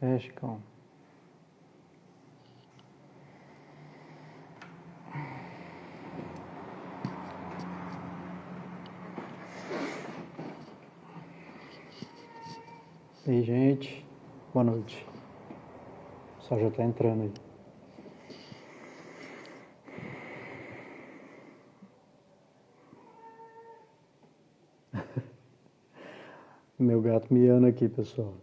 É, Chicão. E aí, gente, boa noite. O pessoal já tá entrando aí. Meu gato miando aqui, pessoal.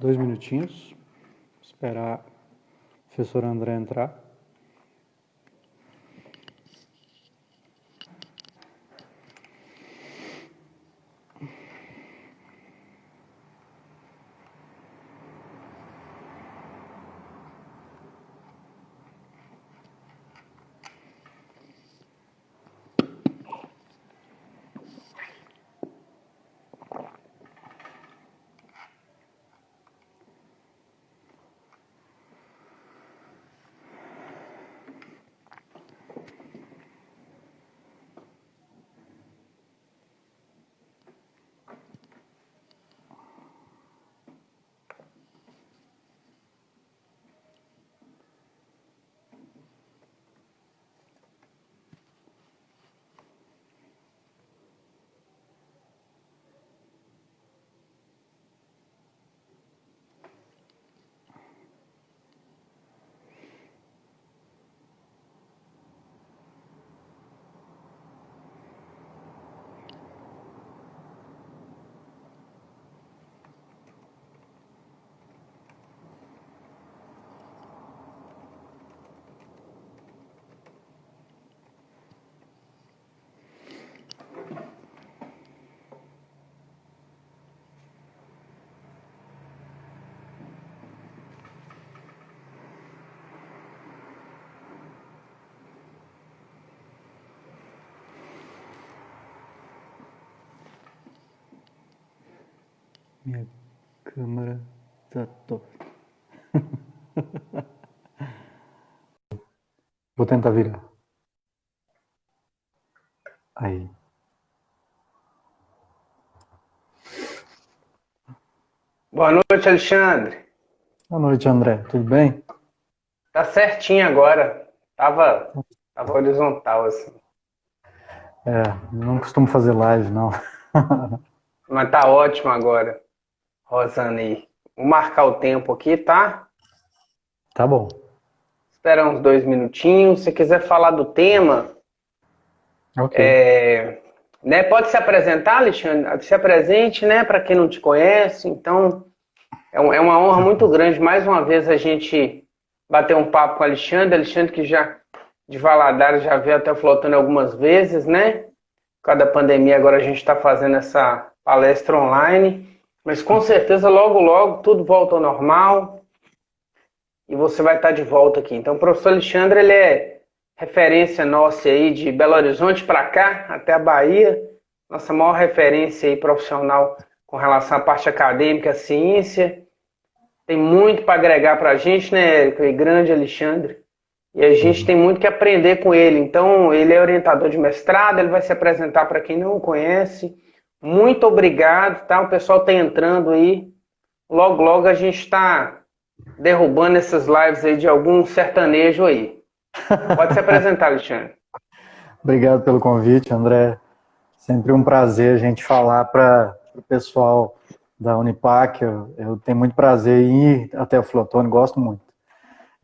Dois minutinhos. Esperar o professor André entrar. Minha câmera tá torta. Vou tentar virar. Aí. Boa noite, Alexandre. Boa noite, André. Tudo bem? Tá certinho agora. Tava horizontal, assim. É, não costumo fazer live, não. Mas tá ótimo agora, Rosane. Vou marcar o tempo aqui, tá? Tá bom. Espera uns 2 minutinhos. Se quiser falar do tema, Ok. né? Pode se apresentar, Alexandre? Se apresente, né? Para quem não te conhece. Então, é uma honra muito grande, mais uma vez, a gente bater um papo com o Alexandre. Alexandre que já, de Valadares, já veio até Flotando algumas vezes, né? Por causa da pandemia, agora a gente está fazendo essa palestra online. Mas com certeza, logo, logo, tudo volta ao normal e você vai estar de volta aqui. Então, o professor Alexandre, ele é referência nossa aí de Belo Horizonte para cá, até a Bahia. Nossa maior referência aí profissional com relação à parte acadêmica, ciência. Tem muito para agregar para a gente, né, Érico? E grande Alexandre. E a gente tem muito que aprender com ele. Então, ele é orientador de mestrado, ele vai se apresentar para quem não o conhece. Muito obrigado, tá? O pessoal está entrando aí. Logo, logo a gente está derrubando essas lives aí de algum sertanejo aí. Pode se apresentar, Alexandre. Obrigado pelo convite, André. Sempre um prazer a gente falar para o pessoal da Unipac. Eu tenho muito prazer em ir até o Flotone, gosto muito.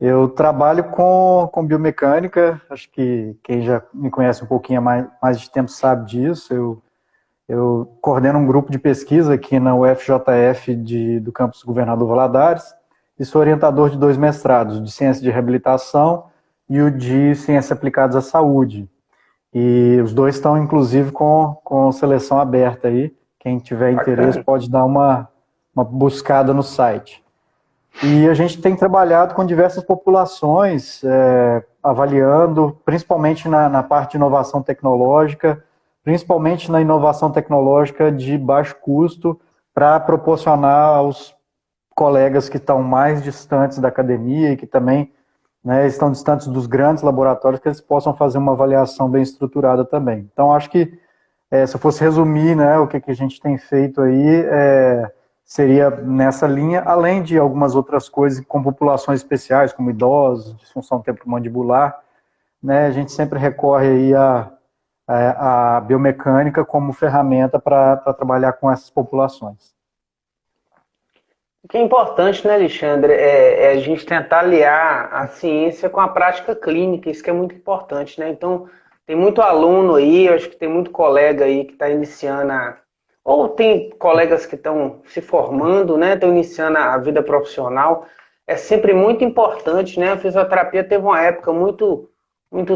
Eu trabalho com biomecânica, acho que quem já me conhece um pouquinho mais de tempo sabe disso. Eu coordeno um grupo de pesquisa aqui na UFJF do campus Governador Valadares e sou orientador de 2 mestrados, de Ciência de Reabilitação e o de Ciências Aplicadas à Saúde. E os 2 estão, inclusive, com seleção aberta aí. Quem tiver interesse pode dar uma buscada no site. E a gente tem trabalhado com diversas populações, avaliando, principalmente na parte de inovação tecnológica, principalmente na inovação tecnológica de baixo custo, para proporcionar aos colegas que estão mais distantes da academia e que também, né, estão distantes dos grandes laboratórios, que eles possam fazer uma avaliação bem estruturada também. Então, acho que, se eu fosse resumir, né, o que a gente tem feito aí, seria nessa linha, além de algumas outras coisas com populações especiais, como idosos, disfunção temporomandibular, né, a gente sempre recorre aí a biomecânica como ferramenta para trabalhar com essas populações. O que é importante, né, Alexandre, é a gente tentar aliar a ciência com a prática clínica, isso que é muito importante, né? Então, tem muito aluno aí, eu acho que tem muito colega aí que está iniciando ou tem colegas que estão se formando, né, estão iniciando a vida profissional. É sempre muito importante, né? A fisioterapia teve uma época muito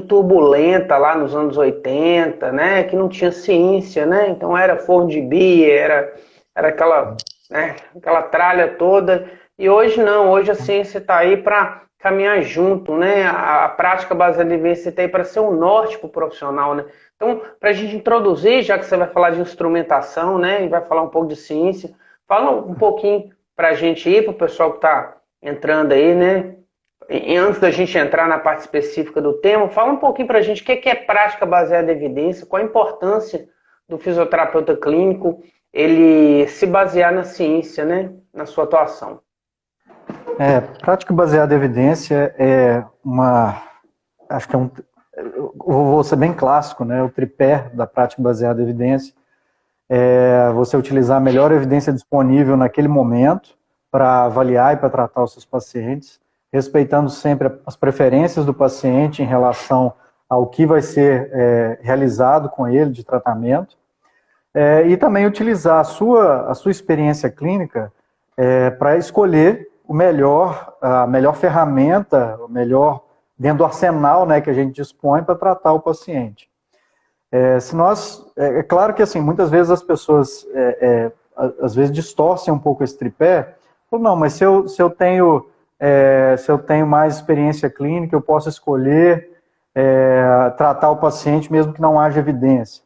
turbulenta lá nos anos 80, né, que não tinha ciência, né? Então era forno de bia, era aquela, né, aquela tralha toda. E hoje não, hoje a ciência está aí para caminhar junto, né? A prática baseada em evidência está aí para ser um norte para o profissional, né? Então, para a gente introduzir, já que você vai falar de instrumentação, né, e vai falar um pouco de ciência, fala um pouquinho para a gente ir, para o pessoal que está entrando aí, né? E antes da gente entrar na parte específica do tema, fala um pouquinho para a gente o que é prática baseada em evidência, qual a importância do fisioterapeuta clínico ele se basear na ciência, né, na sua atuação. Prática baseada em evidência acho que eu vou ser bem clássico, né, o tripé da prática baseada em evidência é você utilizar a melhor evidência disponível naquele momento para avaliar e para tratar os seus pacientes, respeitando sempre as preferências do paciente em relação ao que vai ser realizado com ele de tratamento, e também utilizar a sua experiência clínica para escolher a melhor ferramenta, o melhor dentro do arsenal, né, que a gente dispõe para tratar o paciente. É claro que assim, muitas vezes as pessoas às vezes distorcem um pouco esse tripé. Não, mas se eu tenho mais experiência clínica, eu posso escolher tratar o paciente mesmo que não haja evidência.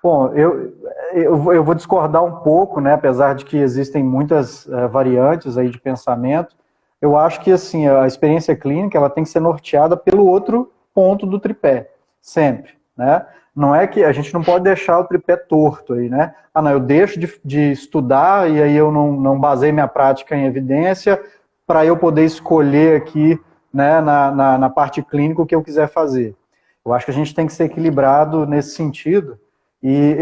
Bom, eu vou discordar um pouco, né, apesar de que existem muitas variantes aí de pensamento. Eu acho que assim, a experiência clínica ela tem que ser norteada pelo outro ponto do tripé, sempre, né? Não é que a gente não pode deixar o tripé torto aí, né? Não, eu deixo de estudar e aí eu não baseio minha prática em evidência para eu poder escolher aqui, né, na parte clínica o que eu quiser fazer. Eu acho que a gente tem que ser equilibrado nesse sentido. E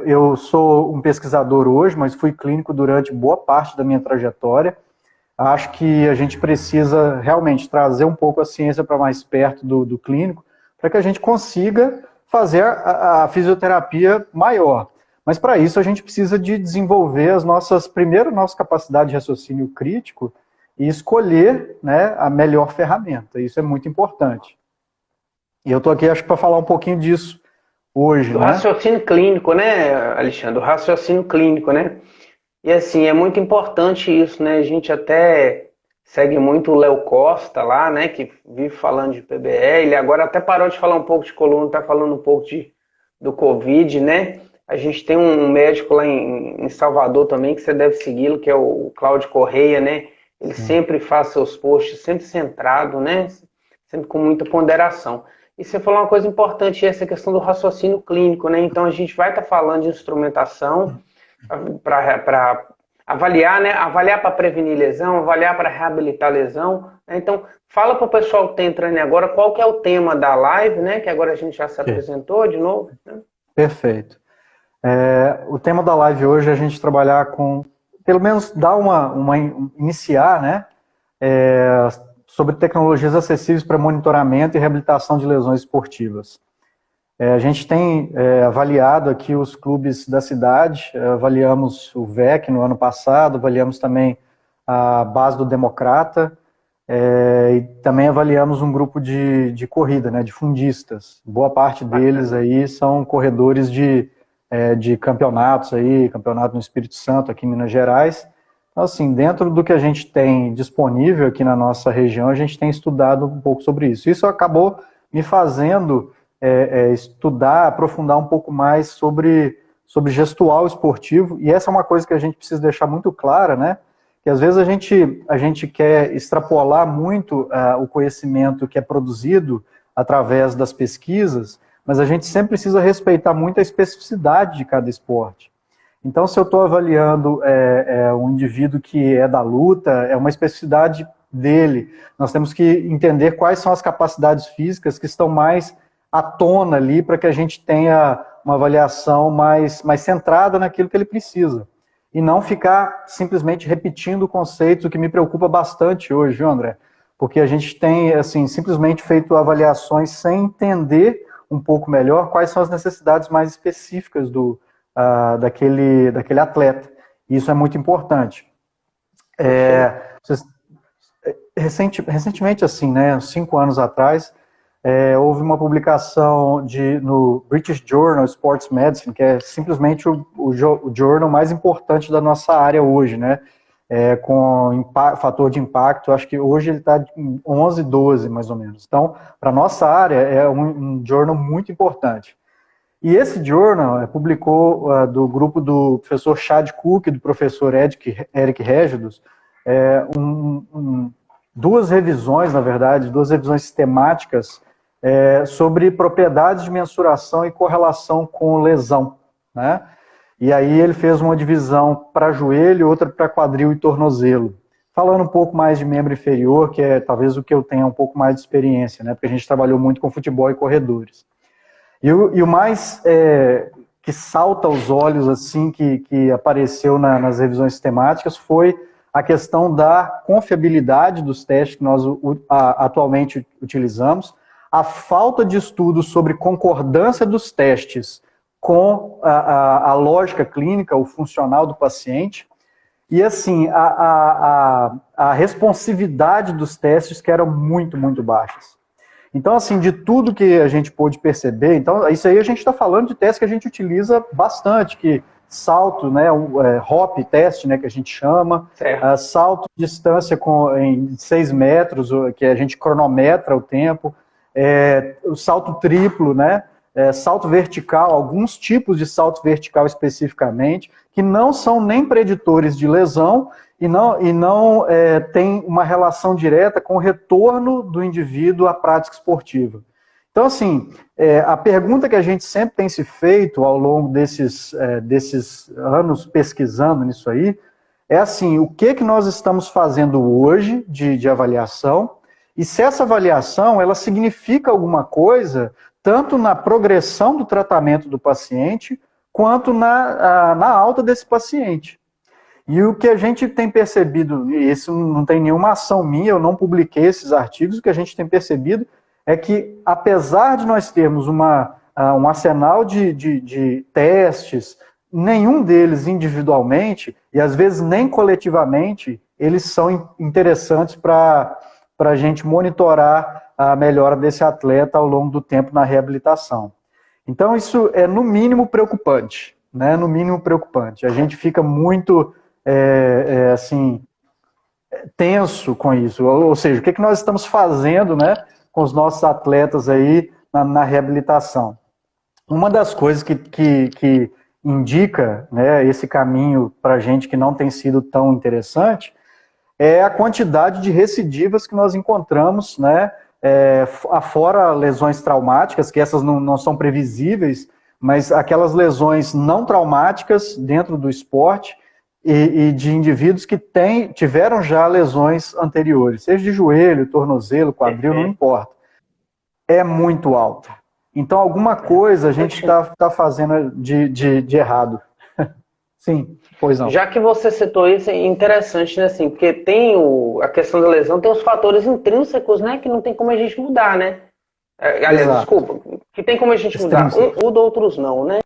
eu sou um pesquisador hoje, mas fui clínico durante boa parte da minha trajetória. Acho que a gente precisa realmente trazer um pouco a ciência para mais perto do clínico, para que a gente consiga fazer a fisioterapia maior. Mas para isso a gente precisa de desenvolver primeiro a nossa capacidade de raciocínio crítico e escolher, né, a melhor ferramenta. Isso é muito importante. E eu estou aqui, acho que para falar um pouquinho disso hoje, do né? raciocínio clínico, né, Alexandre? O raciocínio clínico, né? E assim, é muito importante isso, né? A gente até segue muito o Léo Costa lá, né? Que vive falando de PBE. Ele agora até parou de falar um pouco de coluna, está falando um pouco do Covid, né? A gente tem um médico lá em Salvador também, que você deve segui-lo, que é o Cláudio Correia, né? Ele sempre faz seus posts, sempre centrado, né? Sempre com muita ponderação. E você falou uma coisa importante, essa questão do raciocínio clínico, né? Então a gente vai estar falando de instrumentação para avaliar, né? Avaliar para prevenir lesão, avaliar para reabilitar lesão, né? Então, fala para o pessoal que está entrando agora qual que é o tema da live, né? Que agora a gente já se apresentou de novo. Né? Perfeito. O tema da live hoje é a gente trabalhar com, pelo menos dar iniciar, né? Sobre tecnologias acessíveis para monitoramento e reabilitação de lesões esportivas. A gente tem avaliado aqui os clubes da cidade, avaliamos o VEC no ano passado, avaliamos também a base do Democrata, e também avaliamos um grupo de corrida, né, de fundistas. Boa parte deles aí são corredores de campeonatos aí, campeonato no Espírito Santo, aqui em Minas Gerais, Então, assim, dentro do que a gente tem disponível aqui na nossa região, a gente tem estudado um pouco sobre isso. Isso acabou me fazendo estudar, aprofundar um pouco mais sobre gestual esportivo, e essa é uma coisa que a gente precisa deixar muito clara, né? Que às vezes a gente quer extrapolar muito o conhecimento que é produzido através das pesquisas, mas a gente sempre precisa respeitar muito a especificidade de cada esporte. Então, se eu estou avaliando um indivíduo que é da luta, é uma especificidade dele. Nós temos que entender quais são as capacidades físicas que estão mais à tona ali para que a gente tenha uma avaliação mais centrada naquilo que ele precisa. E não ficar simplesmente repetindo conceitos, o que me preocupa bastante hoje, viu, André? Porque a gente tem, assim, simplesmente feito avaliações sem entender um pouco melhor quais são as necessidades mais específicas daquele atleta. E isso é muito importante. Recentemente, assim, né, 5 anos atrás, houve uma publicação no British Journal Sports Medicine, que é simplesmente o journal mais importante da nossa área hoje, né? Com fator de impacto, acho que hoje ele está em 11, 12, mais ou menos. Então, para a nossa área, é um journal muito importante. E esse journal publicou do grupo do professor Chad Cook e do professor Eric Régidos, duas revisões, na verdade, duas revisões sistemáticas sobre propriedades de mensuração e correlação com lesão, né? E aí ele fez uma divisão para joelho, outra para quadril e tornozelo. Falando um pouco mais de membro inferior, que é talvez o que eu tenha um pouco mais de experiência, né? Porque a gente trabalhou muito com futebol e corredores. E o mais que salta aos olhos, assim, que apareceu nas revisões sistemáticas foi a questão da confiabilidade dos testes que nós atualmente utilizamos, a falta de estudos sobre concordância dos testes com a lógica clínica, o funcional do paciente, e assim, a responsividade dos testes que eram muito, muito baixas. Então, assim, de tudo que a gente pôde perceber, então, isso aí a gente está falando de testes que a gente utiliza bastante, que salto, né, hop test, né, que a gente chama, salto de distância em 6 metros, que a gente cronometra o tempo, o salto triplo, né, salto vertical, alguns tipos de salto vertical especificamente, que não são nem preditores de lesão e não tem uma relação direta com o retorno do indivíduo à prática esportiva. Então, assim, a pergunta que a gente sempre tem se feito ao longo desses anos pesquisando nisso aí, é assim, o que nós estamos fazendo hoje de avaliação, e se essa avaliação, ela significa alguma coisa, tanto na progressão do tratamento do paciente, quanto na alta desse paciente. E o que a gente tem percebido, e isso não tem nenhuma ação minha, eu não publiquei esses artigos, o que a gente tem percebido é que, apesar de nós termos um arsenal de testes, nenhum deles individualmente, e às vezes nem coletivamente, eles são interessantes para a gente monitorar a melhora desse atleta ao longo do tempo na reabilitação. Então, isso é no mínimo preocupante, né? No mínimo preocupante. A gente fica muito, assim, tenso com isso. Ou seja, o que nós estamos fazendo, né, com os nossos atletas aí na reabilitação? Uma das coisas que indica, né, esse caminho para a gente que não tem sido tão interessante é a quantidade de recidivas que nós encontramos, né, afora lesões traumáticas, que essas não são previsíveis, mas aquelas lesões não traumáticas dentro do esporte e de indivíduos que tiveram já lesões anteriores, seja de joelho, tornozelo, quadril, não importa. É muito alta. Então, alguma coisa a gente está fazendo de errado. Sim, pois não. Já que você citou isso, é interessante, né, assim, porque tem a questão da lesão, tem os fatores intrínsecos, né, que não tem como a gente mudar, né? Aliás, desculpa, que tem como a gente mudar, outros não, né?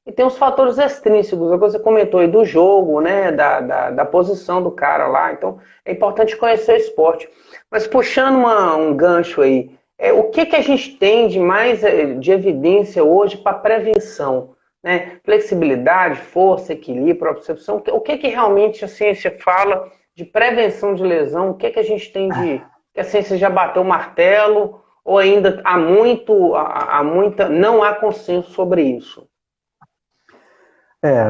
E tem os fatores extrínsecos, o que você comentou aí do jogo, né, da posição do cara lá, então é importante conhecer o esporte. Mas puxando um gancho aí, o que a gente tem de mais de evidência hoje para prevenção? né? Flexibilidade, força, equilíbrio, propriocepção. O que realmente a ciência fala de prevenção de lesão? O que a gente tem de... que a ciência já bateu o martelo ou ainda não há consenso sobre isso?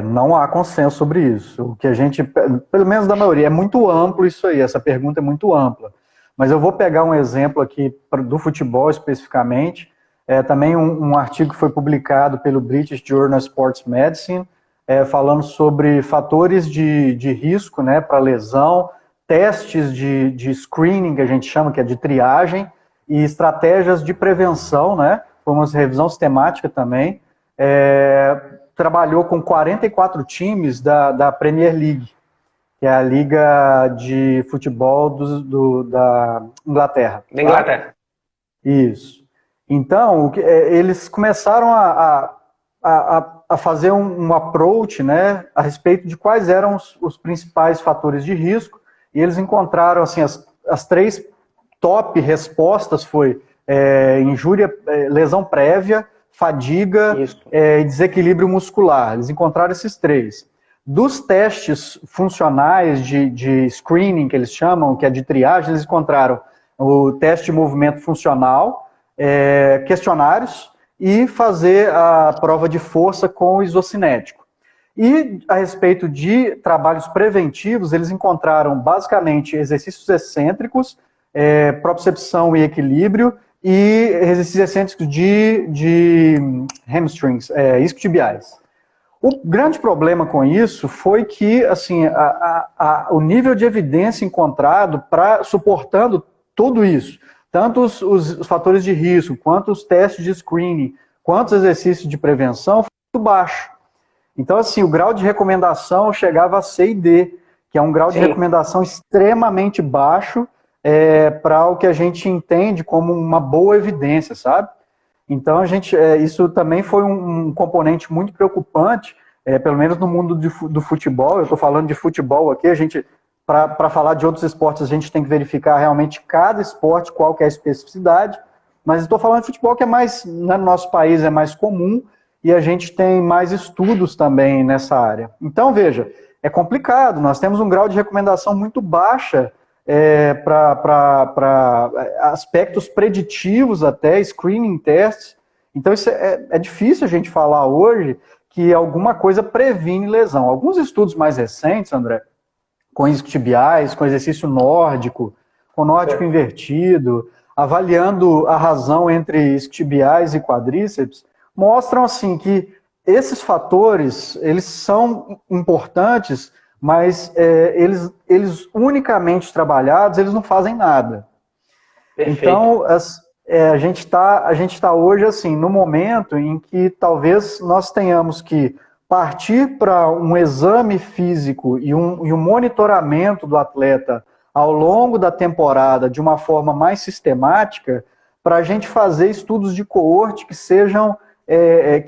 Não há consenso sobre isso. O que a gente, pelo menos da maioria, é muito amplo isso aí, essa pergunta é muito ampla. Mas eu vou pegar um exemplo aqui do futebol especificamente, também um artigo que foi publicado pelo British Journal of Sports Medicine, falando sobre fatores de risco, né, para lesão, testes de screening, que a gente chama, que é de triagem, e estratégias de prevenção, né, foi uma revisão sistemática também, trabalhou com 44 times da Premier League, que é a liga de futebol da Inglaterra. Da Inglaterra. Tá? Isso. Então, eles começaram a fazer um approach, né, a respeito de quais eram os principais fatores de risco, e eles encontraram, assim, as 3 top respostas foi injúria, lesão prévia, fadiga e desequilíbrio muscular. Eles encontraram esses 3. Dos testes funcionais de screening, que eles chamam, que é de triagem, eles encontraram o teste de movimento funcional, questionários e fazer a prova de força com o isocinético. E a respeito de trabalhos preventivos, eles encontraram basicamente exercícios excêntricos, propriocepção e equilíbrio, e exercícios excêntricos de hamstrings, isquiotibiais. O grande problema com isso foi que, assim, o nível de evidência encontrado suportando tudo isso, tanto os fatores de risco, quanto os testes de screening, quanto os exercícios de prevenção, foi muito baixo. Então, assim, o grau de recomendação chegava a C e D, que é um grau de recomendação extremamente baixo para o que a gente entende como uma boa evidência, sabe? Então, isso também foi um componente muito preocupante, pelo menos no mundo do futebol. Eu estou falando de futebol aqui, para falar de outros esportes, a gente tem que verificar realmente cada esporte, qual que é a especificidade, mas estou falando de futebol que no nosso país é mais comum, e a gente tem mais estudos também nessa área. Então, veja, é complicado, nós temos um grau de recomendação muito baixa para aspectos preditivos até, screening tests. Então, isso é difícil a gente falar hoje que alguma coisa previne lesão. Alguns estudos mais recentes, André, com isquiotibiais, com exercício nórdico, com nórdico invertido, avaliando a razão entre isquiotibiais e quadríceps, mostram assim que esses fatores, eles são importantes, mas eles unicamente trabalhados, eles não fazem nada. Perfeito. Então, a gente tá hoje assim, no momento em que talvez nós tenhamos que partir para um exame físico e um monitoramento do atleta ao longo da temporada de uma forma mais sistemática, para a gente fazer estudos de coorte que sejam,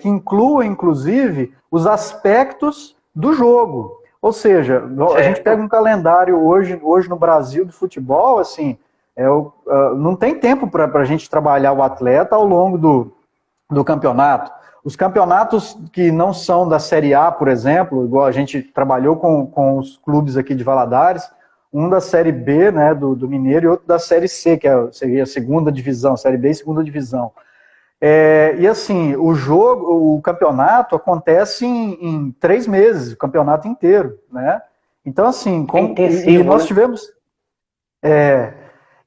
que incluam, inclusive, os aspectos do jogo. Ou seja, a gente pega um calendário hoje no Brasil do futebol, assim, não tem tempo para a gente trabalhar o atleta ao longo do campeonato. Os campeonatos que não são da Série A, por exemplo, igual a gente trabalhou com os clubes aqui de Valadares, um da Série B, né, do Mineiro, e outro da Série C, que seria a segunda divisão, Série B e segunda divisão. E assim, o campeonato acontece em 3 meses, o campeonato inteiro, né? Então, assim,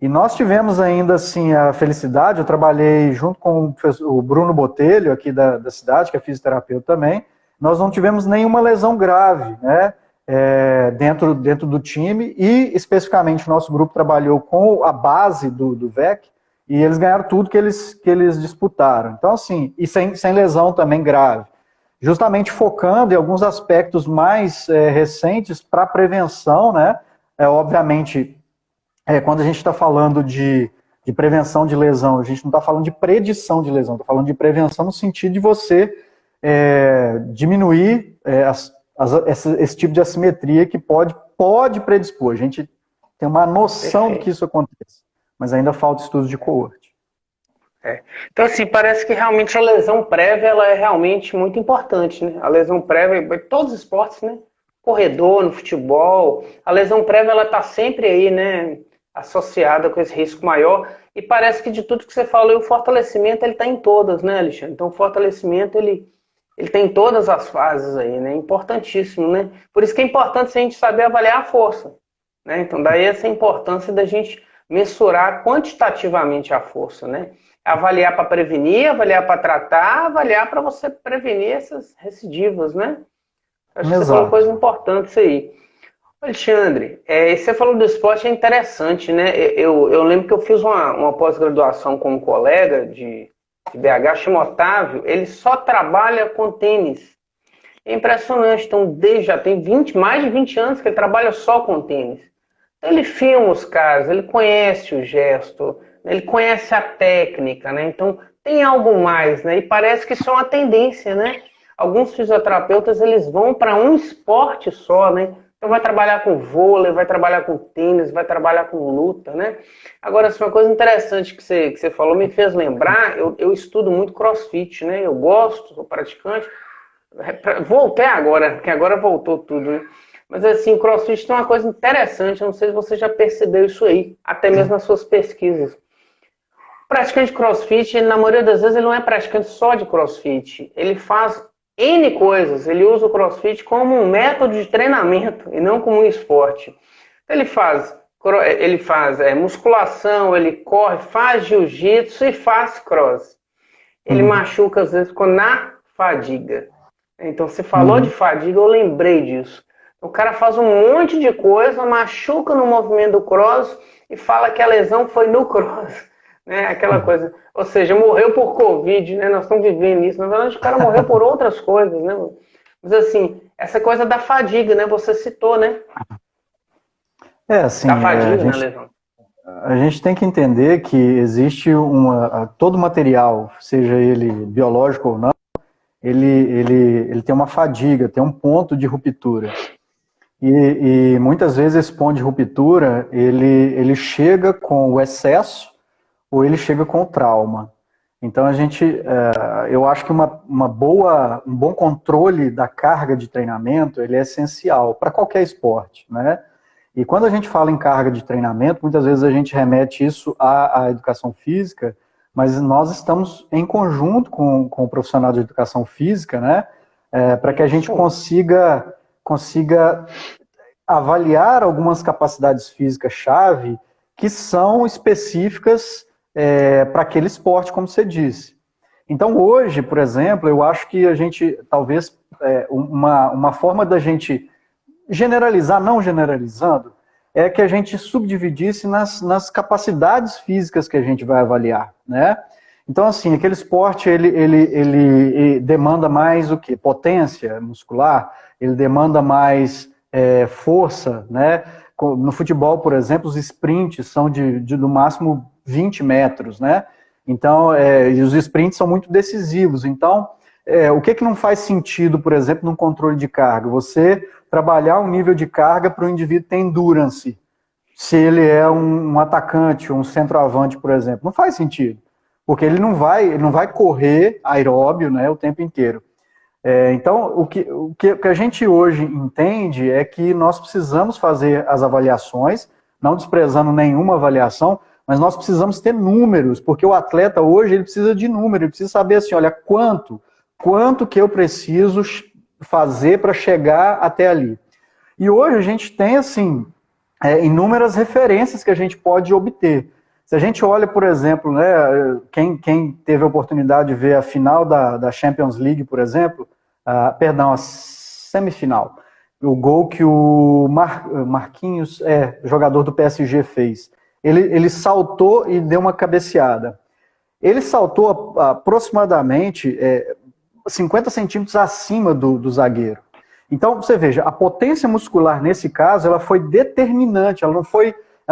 nós tivemos ainda assim a felicidade. Eu trabalhei junto com o Bruno Botelho, aqui da cidade, que é fisioterapeuta também. Nós não tivemos nenhuma lesão grave, né? Dentro do time, e especificamente o nosso grupo trabalhou com a base do VEC, e eles ganharam tudo que eles disputaram. Então, assim, e sem lesão também grave. Justamente focando em alguns aspectos mais recentes para prevenção, né? Obviamente, quando a gente está falando de prevenção de lesão, a gente não está falando de predição de lesão, está falando de prevenção no sentido de você diminuir esse tipo de assimetria que pode predispor. A gente tem uma noção de que isso acontece, mas ainda falta estudos de coorte. Então, assim, parece que realmente a lesão prévia ela é realmente muito importante, né? A lesão prévia, em todos os esportes, né? Corredor, no futebol, a lesão prévia ela está sempre aí, né? Associada com esse risco maior. E parece que de tudo que você falou, o fortalecimento ele está em todas, né, Alexandre? Então, o fortalecimento ele tem todas as fases aí, né? Importantíssimo, né? Por isso que é importante a gente saber avaliar a força, né? Então, daí essa importância da gente mensurar quantitativamente a força, né? Avaliar para prevenir, avaliar para tratar, avaliar para você prevenir essas recidivas, né? Acho que você falou coisa importante isso aí. Alexandre, você falou do esporte, é interessante, né? Eu lembro que eu fiz uma pós-graduação com um colega de BH, chama Otávio, ele só trabalha com tênis. É impressionante, então já tem mais de 20 anos que ele trabalha só com tênis. Então, ele filma os caras, ele conhece o gesto, ele conhece a técnica, né? Então tem algo mais, né? E parece que isso é uma tendência, né? Alguns fisioterapeutas eles vão para um esporte só, né? Então vai trabalhar com vôlei, vai trabalhar com tênis, vai trabalhar com luta, né? Agora, uma coisa interessante que você falou me fez lembrar, eu estudo muito CrossFit, né? Eu gosto, sou praticante. Voltei agora, porque agora voltou tudo, né? Mas assim, o CrossFit tem uma coisa interessante, eu não sei se você já percebeu isso aí, até mesmo nas suas pesquisas. O praticante de CrossFit, na maioria das vezes, ele não é praticante só de CrossFit. Ele faz N coisas. Ele usa o CrossFit como um método de treinamento e não como um esporte. Ele faz musculação, ele corre, faz jiu-jitsu e faz cross. Ele machuca, às vezes, na fadiga. Então, você falou de fadiga, eu lembrei disso. O cara faz um monte de coisa, machuca no movimento do cross e fala que a lesão foi no cross. Né? Aquela coisa, ou seja, morreu por Covid, né? Nós estamos vivendo isso. Na verdade, o cara morreu por outras coisas, né? Mas assim, essa coisa da fadiga, né? Você citou, né? Assim, da fadiga, né, lesão? A gente tem que entender que existe todo material, seja ele biológico ou não, ele tem uma fadiga, tem um ponto de ruptura. E muitas vezes esse ponto de ruptura, ele chega com o excesso ou ele chega com o trauma. Então eu acho que um bom controle da carga de treinamento, ele é essencial para qualquer esporte, né? E quando a gente fala em carga de treinamento, muitas vezes a gente remete isso à educação física, mas nós estamos em conjunto com o profissional de educação física, né? Para que a gente consiga avaliar algumas capacidades físicas-chave que são específicas para aquele esporte, como você disse. Então, hoje, por exemplo, eu acho que a gente, talvez, uma forma da gente generalizar, não generalizando, é que a gente subdividisse nas capacidades físicas que a gente vai avaliar, né? Então, assim, aquele esporte, ele demanda mais o quê? Potência muscular, ele demanda mais força, né? No futebol, por exemplo, os sprints são de no máximo 20 metros, né? Então, e os sprints são muito decisivos. Então, o que não faz sentido, por exemplo, num controle de carga? Você trabalhar um nível de carga para o indivíduo ter endurance. Se ele é um atacante, um centroavante, por exemplo, não faz sentido. Porque ele não vai correr aeróbio, né, o tempo inteiro. Então, o que a gente hoje entende é que nós precisamos fazer as avaliações, não desprezando nenhuma avaliação, mas nós precisamos ter números, porque o atleta hoje ele precisa de número, ele precisa saber assim, olha, quanto que eu preciso fazer para chegar até ali. E hoje a gente tem, assim, inúmeras referências que a gente pode obter. Se a gente olha, por exemplo, né, quem teve a oportunidade de ver a final da Champions League, por exemplo, a semifinal, o gol que o Marquinhos, jogador do PSG, fez. Ele saltou e deu uma cabeceada. Ele saltou aproximadamente 50 centímetros acima do zagueiro. Então, você veja, a potência muscular nesse caso, ela foi determinante, ela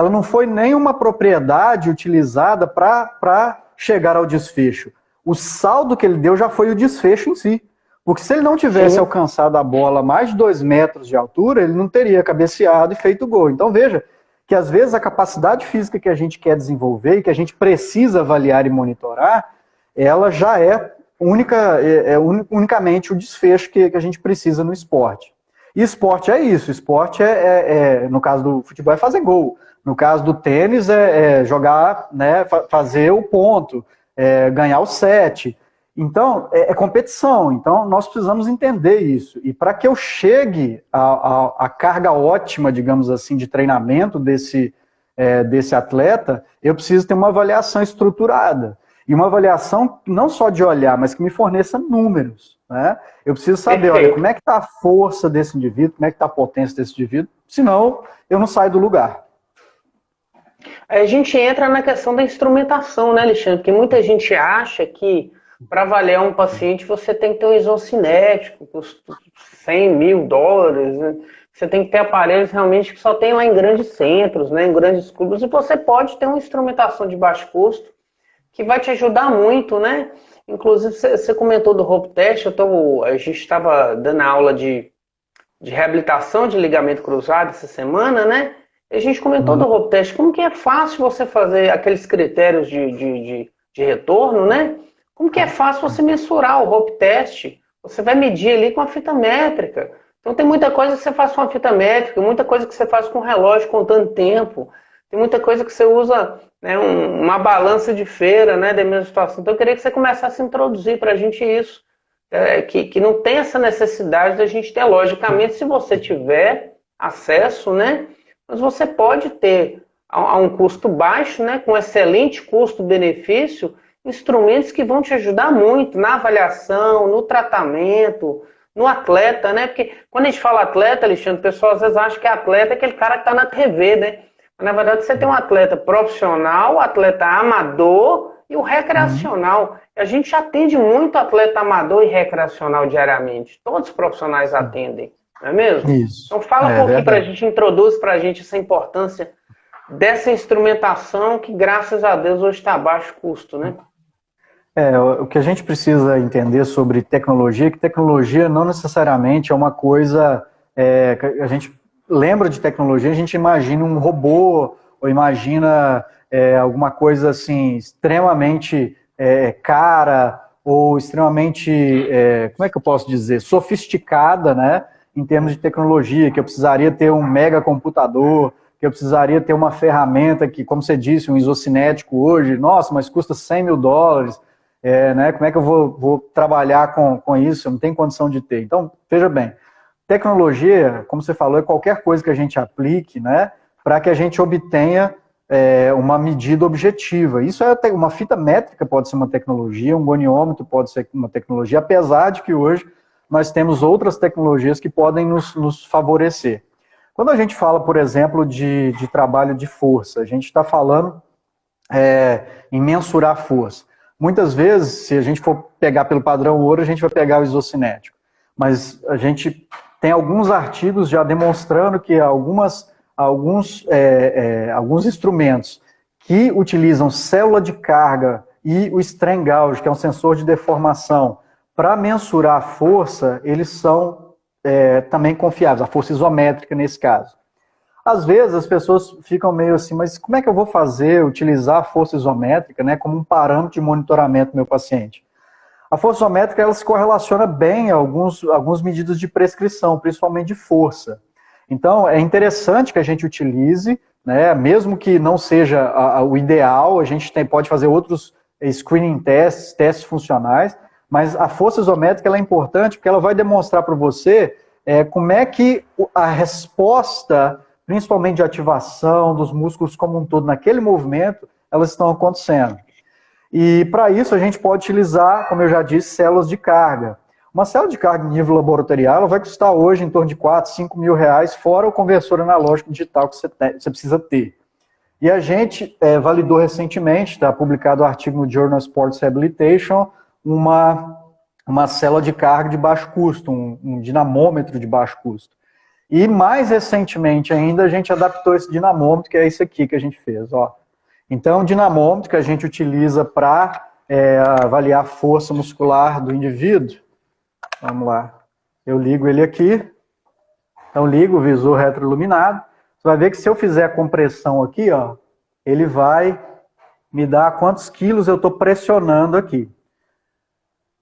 não foi nenhuma propriedade utilizada para chegar ao desfecho. O saldo que ele deu já foi o desfecho em si. Porque se ele não tivesse alcançado a bola a mais de 2 metros de altura, ele não teria cabeceado e feito gol. Então, veja, que às vezes a capacidade física que a gente quer desenvolver e que a gente precisa avaliar e monitorar, ela já é unicamente o desfecho que a gente precisa no esporte. E esporte é isso, esporte no caso do futebol é fazer gol, no caso do tênis é jogar, né, fazer o ponto, ganhar o set. Então, é competição, então nós precisamos entender isso. E para que eu chegue à carga ótima, digamos assim, de treinamento desse atleta, eu preciso ter uma avaliação estruturada. E uma avaliação não só de olhar, mas que me forneça números. Né? Eu preciso saber, olha, como é que está a força desse indivíduo, como é que está a potência desse indivíduo, senão eu não saio do lugar. Aí a gente entra na questão da instrumentação, né, Alexandre? Porque muita gente acha que para avaliar um paciente você tem que ter um isocinético, custa $100 mil, né? Você tem que ter aparelhos realmente que só tem lá em grandes centros, né, em grandes clubes, e você pode ter uma instrumentação de baixo custo que vai te ajudar muito, né? Inclusive, você comentou do rope test, a gente estava dando aula de reabilitação de ligamento cruzado essa semana, né? E a gente comentou do rope test, como que é fácil você fazer aqueles critérios de retorno, né? Como que é fácil você mensurar o rope test? Você vai medir ali com a fita métrica. Então tem muita coisa que você faz com a fita métrica, muita coisa que você faz com o relógio contando tempo, tem muita coisa que você usa, né, uma balança de feira, né, da mesma situação. Então eu queria que você começasse a introduzir para a gente isso, que não tem essa necessidade da gente ter, logicamente, se você tiver acesso, né, mas você pode ter a um custo baixo, né, com excelente custo-benefício, instrumentos que vão te ajudar muito na avaliação, no tratamento, no atleta, né? Porque quando a gente fala atleta, Alexandre, o pessoal às vezes acha que atleta é aquele cara que está na TV, né? Mas, na verdade, você tem um atleta profissional, atleta amador e o recreacional. A gente atende muito atleta amador e recreacional diariamente. Todos os profissionais atendem, não é mesmo? Isso. Então fala um pouquinho para a gente, introduz para a gente essa importância dessa instrumentação que, graças a Deus, hoje está a baixo custo, né? O que a gente precisa entender sobre tecnologia é que tecnologia não necessariamente é uma coisa... a gente lembra de tecnologia, a gente imagina um robô, ou imagina alguma coisa assim, extremamente cara, ou extremamente, como é que eu posso dizer, sofisticada, né, em termos de tecnologia, que eu precisaria ter um mega computador, que eu precisaria ter uma ferramenta que, como você disse, um isocinético hoje, nossa, mas custa $100 mil, né? Como é que eu vou trabalhar com isso? Eu não tenho condição de ter. Então, veja bem, tecnologia, como você falou, é qualquer coisa que a gente aplique, né, para que a gente obtenha uma medida objetiva. Isso uma fita métrica pode ser uma tecnologia, um goniômetro pode ser uma tecnologia, apesar de que hoje nós temos outras tecnologias que podem nos favorecer. Quando a gente fala, por exemplo, de trabalho de força, a gente está falando em mensurar força. Muitas vezes, se a gente for pegar pelo padrão ouro, a gente vai pegar o isocinético. Mas a gente tem alguns artigos já demonstrando que alguns instrumentos que utilizam célula de carga e o strain gauge, que é um sensor de deformação, para mensurar a força, eles são também confiáveis, a força isométrica nesse caso. Às vezes as pessoas ficam meio assim, mas como é que eu vou utilizar a força isométrica, né, como um parâmetro de monitoramento do meu paciente? A força isométrica, ela se correlaciona bem a alguns medidas de prescrição, principalmente de força. Então, é interessante que a gente utilize, né, mesmo que não seja o ideal, a gente pode fazer outros screening testes funcionais, mas a força isométrica ela é importante porque ela vai demonstrar para você como é que a resposta, principalmente de ativação dos músculos como um todo naquele movimento, elas estão acontecendo. E para isso a gente pode utilizar, como eu já disse, células de carga. Uma célula de carga em nível laboratorial ela vai custar hoje em torno de R$4, R$5 mil, fora o conversor analógico digital que você precisa ter. E a gente validou recentemente, está publicado o artigo no Journal Sports Rehabilitation, uma célula de carga de baixo custo, um dinamômetro de baixo custo. E mais recentemente ainda a gente adaptou esse dinamômetro, que é esse aqui que a gente fez. Ó. Então, o dinamômetro que a gente utiliza para avaliar a força muscular do indivíduo. Vamos lá. Eu ligo ele aqui. Então, ligo o visor retroiluminado. você vai ver que se eu fizer a compressão aqui, ó, ele vai me dar quantos quilos eu estou pressionando aqui.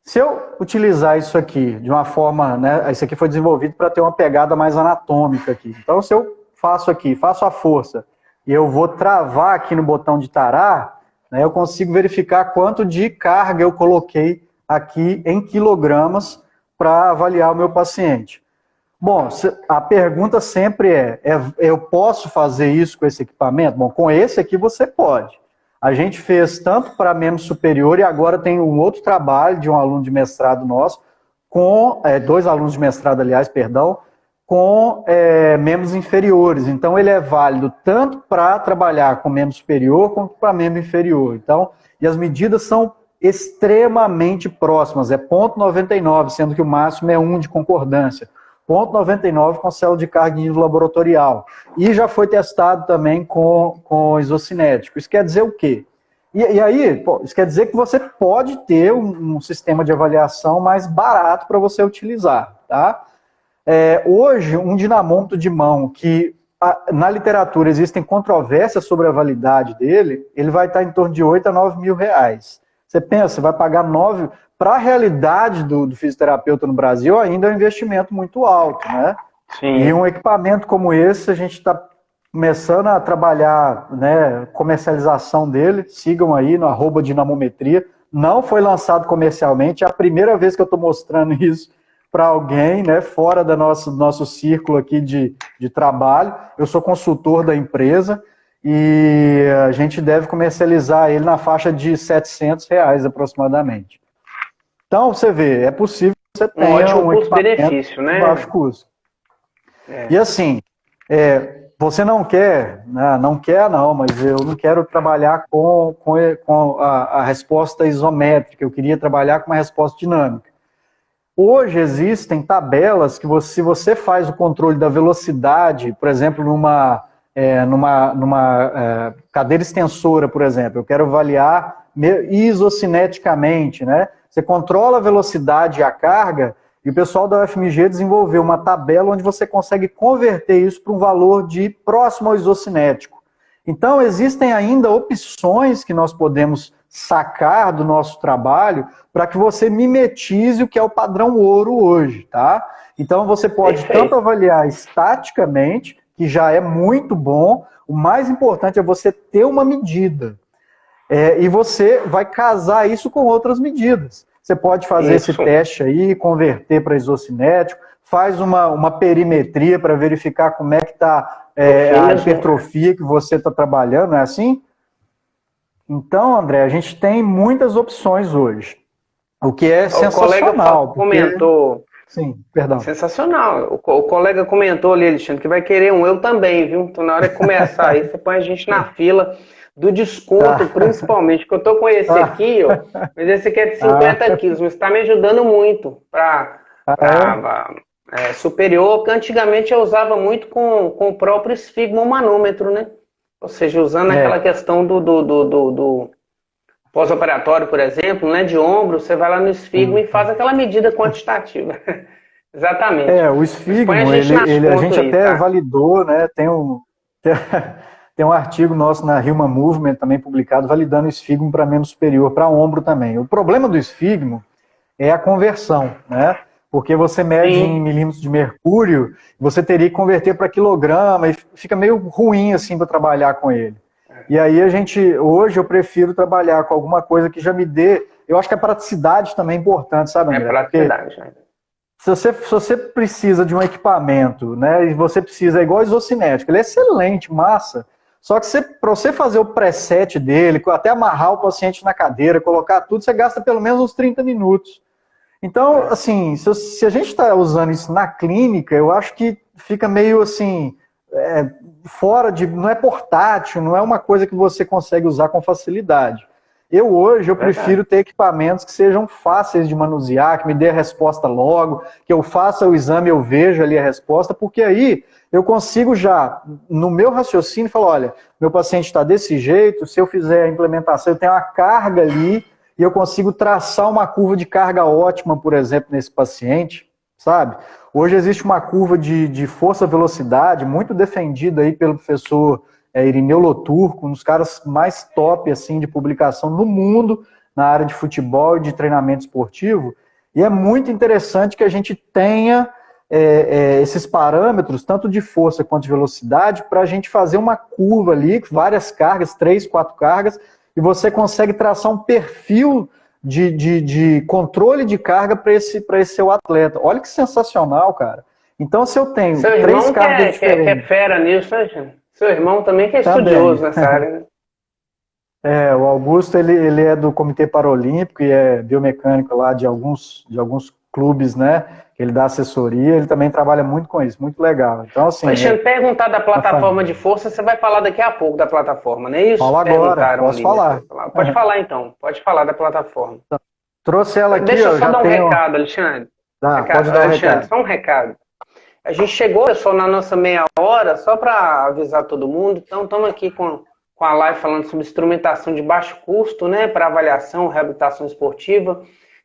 Se eu utilizar isso aqui de uma forma, né, isso aqui foi desenvolvido para ter uma pegada mais anatômica aqui. Então, se eu faço aqui, faço a força, e eu vou travar aqui no botão de tarar, né, eu consigo verificar quanto de carga eu coloquei aqui em quilogramas para avaliar o meu paciente. Bom, a pergunta sempre eu posso fazer isso com esse equipamento? Bom, com esse aqui você pode. A gente fez tanto para membro superior e agora tem um outro trabalho de um aluno de mestrado nosso, com 2 alunos de mestrado, aliás, perdão, com membros inferiores. Então, ele é válido tanto para trabalhar com membro superior quanto para membro inferior. Então, e as medidas são extremamente próximas, é 0,99, sendo que o máximo é 1 de concordância. 0,99 com célula de carga em nível laboratorial. E já foi testado também com isocinético. Isso quer dizer o quê? E aí, isso quer dizer que você pode ter um sistema de avaliação mais barato para você utilizar, tá? Hoje, um dinamômetro de mão que na literatura existem controvérsias sobre a validade dele, ele vai estar em torno de 8 a 9 mil reais. Você pensa, você vai pagar 9... Para a realidade do fisioterapeuta no Brasil, ainda é um investimento muito alto, né? Sim. E um equipamento como esse, a gente está começando a trabalhar, né, comercialização dele. Sigam aí no @dinamometria. Não foi lançado comercialmente, é a primeira vez que eu estou mostrando isso para alguém, né, fora do nosso círculo aqui de trabalho. Eu sou consultor da empresa e a gente deve comercializar ele na faixa de R$700 aproximadamente. Então, você vê, é possível que você tenha ótimo custo-benefício, né? Baixo custo. E assim, você não quer, né, mas eu não quero trabalhar com a resposta isométrica, eu queria trabalhar com uma resposta dinâmica. Hoje existem tabelas que se você faz o controle da velocidade, por exemplo, numa cadeira extensora, por exemplo, eu quero avaliar isocineticamente, né? Você controla a velocidade e a carga, e o pessoal da UFMG desenvolveu uma tabela onde você consegue converter isso para um valor de próximo ao isocinético. Então, existem ainda opções que nós podemos sacar do nosso trabalho para que você mimetize o que é o padrão ouro hoje, tá? Então, você pode tanto avaliar estaticamente, que já é muito bom, o mais importante é você ter uma medida. E você vai casar isso com outras medidas. Você pode fazer esse teste aí, converter para isocinético, faz uma perimetria para verificar como é que está a hipertrofia que você está trabalhando, não é assim? Então, André, a gente tem muitas opções hoje, o que é sensacional. O colega comentou... Sim, perdão. Sensacional. O colega comentou ali, Alexandre, que vai querer um, eu também, viu? Então, na hora que começar aí, você põe a gente na fila do desconto, principalmente, porque eu tô com esse aqui, ó, mas esse aqui é de 50 quilos, mas está me ajudando muito para superior, que antigamente eu usava muito com o próprio esfigmomanômetro, né? Ou seja, usando aquela questão do pós-operatório, por exemplo, né, de ombro, você vai lá no esfigmo e faz aquela medida quantitativa. Exatamente. O esfigmo, a gente aí, até tá? validou, né, tem um artigo nosso na Human Movement, também publicado, validando o esfigmo para membro superior, para ombro também. O problema do esfigmo é a conversão, né? Porque você mede em milímetros de mercúrio, você teria que converter para quilograma, e fica meio ruim assim para trabalhar com ele. E aí hoje eu prefiro trabalhar com alguma coisa que já me dê, eu acho que a praticidade também é importante, sabe, André? Praticidade, né? Se você precisa de um equipamento, né, e você precisa, igual o isocinético, ele é excelente, massa, só que para você fazer o preset dele, até amarrar o paciente na cadeira, colocar tudo, você gasta pelo menos uns 30 minutos. Então, assim, se a gente está usando isso na clínica, eu acho que fica meio assim, fora de... Não é portátil, não é uma coisa que você consegue usar com facilidade. Hoje eu prefiro ter equipamentos que sejam fáceis de manusear, que me dê a resposta logo, que eu faça o exame e eu veja ali a resposta, porque aí eu consigo já, no meu raciocínio, falar, olha, meu paciente está desse jeito, se eu fizer a implementação, eu tenho uma carga ali, e eu consigo traçar uma curva de carga ótima, por exemplo, nesse paciente. sabe? Hoje existe uma curva de força-velocidade muito defendida aí pelo professor Irineu Loturco, um dos caras mais top assim, de publicação no mundo na área de futebol e de treinamento esportivo, e é muito interessante que a gente tenha esses parâmetros, tanto de força quanto de velocidade, para a gente fazer uma curva ali, várias cargas, 3, 4 cargas, e você consegue traçar um perfil de controle de carga para esse seu atleta. Olha que sensacional, cara. Então, se eu tenho seu 3 cargas diferentes... que é fera nisso, né, gente? Seu irmão também que é estudioso nessa área, né? O Augusto, ele é do Comitê Paralímpico e é biomecânico lá de alguns clubes, né? Ele dá assessoria, ele também trabalha muito com isso, muito legal. Então, assim... Deixa eu perguntar da plataforma de força, você vai falar daqui a pouco da plataforma, não é isso? Fala agora, posso falar. Pode falar então, pode falar da plataforma. Trouxe ela aqui, deixa eu só dar um recado, Alexandre. Pode dar um recado. Só um recado. A gente chegou, pessoal, na nossa meia hora, só para avisar todo mundo, então estamos aqui com a live falando sobre instrumentação de baixo custo, né, para avaliação, reabilitação esportiva.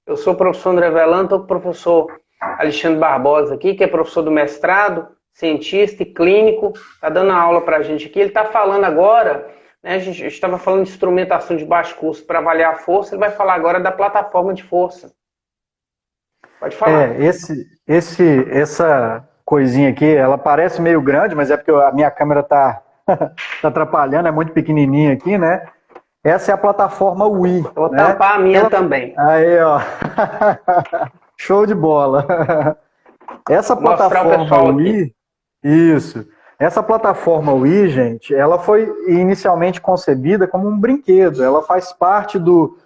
Eu sou o professor André Velano, estou com o professor Alexandre Barbosa aqui, que é professor do mestrado, cientista e clínico, está dando aula para a gente aqui. Ele está falando agora, né, a gente estava falando de instrumentação de baixo custo para avaliar a força, ele vai falar agora da plataforma de força. Pode falar. Essa coisinha aqui, ela parece meio grande, mas é porque a minha câmera está tá atrapalhando, é muito pequenininha aqui, né? Essa é a plataforma Wii. Vou tampar a minha também. Aí, ó. Show de bola. Essa plataforma Wii, isso. Essa plataforma Wii, gente, ela foi inicialmente concebida como um brinquedo. Ela faz parte do